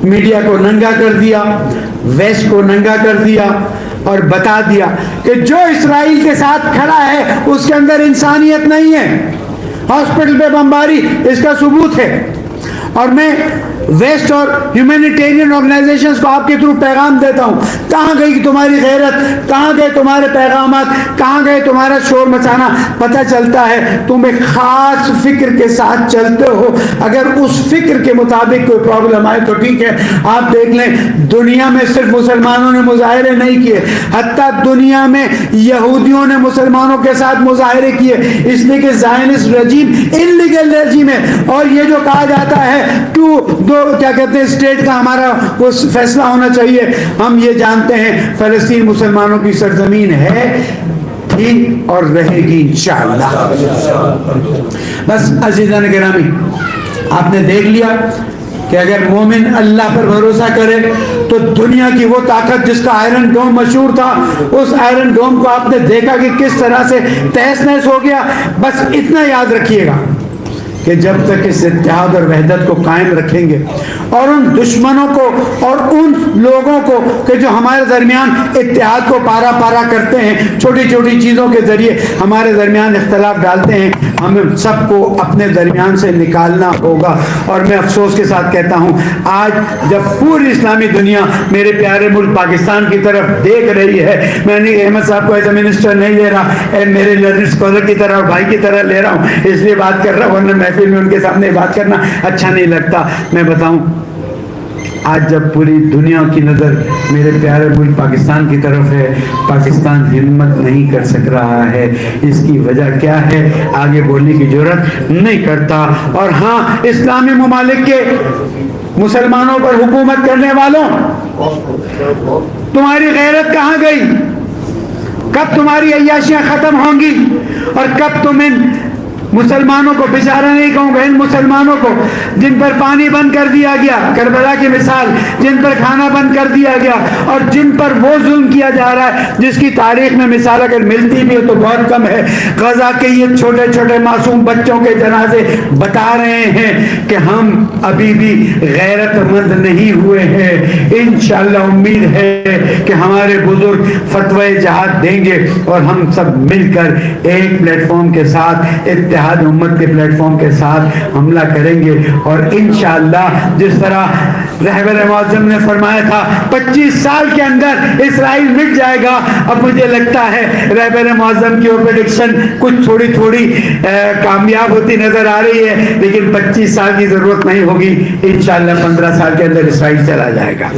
میڈیا کو ننگا کر دیا، ویسٹ کو ننگا کر دیا، اور بتا دیا کہ جو اسرائیل کے ساتھ کھڑا ہے اس کے اندر انسانیت نہیں ہے. ہاسپٹل پہ بمباری اس کا ثبوت ہے. اور میں ویسٹ اور ہیومینیٹیرین آرگنائزیشنز کو آپ کے تھرو پیغام دیتا ہوں، کہاں گئی تمہاری غیرت، کہاں گئے تمہارے پیغامات، کہاں گئے تمہارا شور مچانا. پتہ چلتا ہے تم ایک خاص فکر کے ساتھ چلتے ہو. اگر اس فکر کے مطابق کوئی پرابلم آئے تو ٹھیک ہے. آپ دیکھ لیں دنیا میں صرف مسلمانوں نے مظاہرے نہیں کیے، حتیٰ دنیا میں یہودیوں نے مسلمانوں کے ساتھ مظاہرے کیے، اس لیے کہ زائنسٹ رجیم انلیگل رجیم ہے. اور یہ جو کہا جاتا ہے کیا کہتے ہیں اسٹیٹ کا ہمارا وہ فیصلہ ہونا چاہیے، ہم یہ جانتے ہیں فلسطین مسلمانوں کی سرزمین ہے تھی اور رہے گی انشاءاللہ. بس عزیزان گرامی، آپ نے دیکھ لیا کہ اگر مومن اللہ پر بھروسہ کرے تو دنیا کی وہ طاقت جس کا آئرن ڈوم مشہور تھا، اس آئرن ڈوم کو آپ نے دیکھا کہ کس طرح سے تہس نہس ہو گیا. بس اتنا یاد رکھیے گا کہ جب تک اس اتحاد اور وحدت کو قائم رکھیں گے اور ان دشمنوں کو اور ان لوگوں کو کہ جو ہمارے درمیان اتحاد کو پارا پارا کرتے ہیں، چھوٹی چھوٹی چیزوں کے ذریعے ہمارے درمیان اختلاف ڈالتے ہیں، ہمیں سب کو اپنے درمیان سے نکالنا ہوگا۔ اور میں افسوس کے ساتھ کہتا ہوں، آج جب پوری اسلامی دنیا میرے پیارے ملک پاکستان کی طرف دیکھ رہی ہے، میں نے احمد صاحب کو ایز اے منسٹر نہیں لے رہا، میرے لرننگ اسکالر کی طرح اور بھائی کی طرح لے رہا ہوں، اس لیے بات کر رہا ہوں، ورنہ محفل میں ان کے سامنے بات کرنا اچھا نہیں لگتا۔ میں بتاؤں، آج جب پوری دنیا کی نظر میرے پیارے ملک پاکستان کی طرف ہے، پاکستان ہمت نہیں کر سک رہا ہے۔ اس کی وجہ کیا ہے؟ آگے بولنے کی جرات نہیں کرتا۔ اور ہاں، اسلامی ممالک کے مسلمانوں پر حکومت کرنے والوں، تمہاری غیرت کہاں گئی؟ کب تمہاری عیاشیاں ختم ہوں گی؟ اور کب تم ان مسلمانوں کو، بشارہ نہیں کہوں گا، ان مسلمانوں کو جن پر پانی بند کر دیا گیا، کربلا کی مثال، جن پر کھانا بند کر دیا گیا اور جن پر وہ ظلم کیا جا رہا ہے جس کی تاریخ میں مثال اگر ملتی بھی ہے تو بہت کم ہے۔ غزہ کے یہ چھوٹے چھوٹے معصوم بچوں کے جنازے بتا رہے ہیں کہ ہم ابھی بھی غیرت مند نہیں ہوئے ہیں۔ انشاءاللہ امید ہے کہ ہمارے بزرگ فتوی جہاد دیں گے اور ہم سب مل کر ایک پلیٹ فارم کے ساتھ، اتحاد امت کے پلیٹ فارم کے ساتھ حملہ کریں گے۔ اور انشاءاللہ جس طرح رہبر معظم نے فرمایا تھا 25 سال کے اندر اسرائیل مٹ جائے گا، اب مجھے لگتا ہے رہبر معظم کی وہ پریڈکشن کچھ تھوڑی کامیاب ہوتی نظر آ رہی ہے، لیکن 25 سال کی ضرورت نہیں ہوگی، انشاءاللہ 15 سال کے اندر اسرائیل چلا جائے گا۔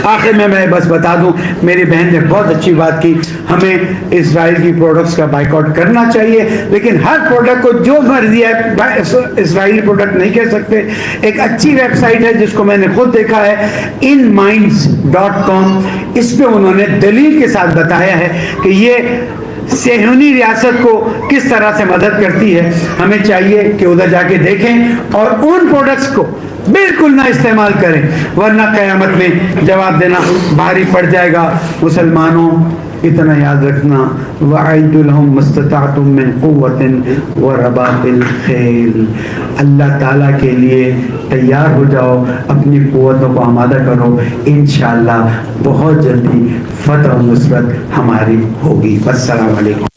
آخر میں بس بتا دوں، میری بہن نے بہت اچھی بات کی، ہمیں اسرائیل کی پروڈکٹس کا بائیکاٹ کرنا چاہیے، لیکن ہر پروڈکٹ کو جو مرضی ہے اسرائیلی پروڈکٹ نہیں کہہ سکتے۔ ایک اچھی ویب سائٹ ہے جس کو میں نے خود دیکھا ہے، inminds.com، اس پہ انہوں نے دلیل کے ساتھ بتایا ہے کہ یہ صہیونی ریاست کو کس طرح سے مدد کرتی ہے۔ ہمیں چاہیے کہ ادھر جا کے دیکھیں اور ان پروڈکٹس کو بالکل نہ استعمال کریں، ورنہ قیامت میں جواب دینا بھاری پڑ جائے گا۔ مسلمانوں، اتنا یاد رکھنا، وَأَعِدُّوا لَهُم مَا اسْتَطَعْتُم مِّن قُوَّةٍ وَرِبَاطِ الْخَيْلِ، اللہ تعالیٰ کے لیے تیار ہو جاؤ، اپنی قوتوں کو آمادہ کرو، انشاءاللہ بہت جلدی فتح و نصرت ہماری ہوگی۔ السلام علیکم۔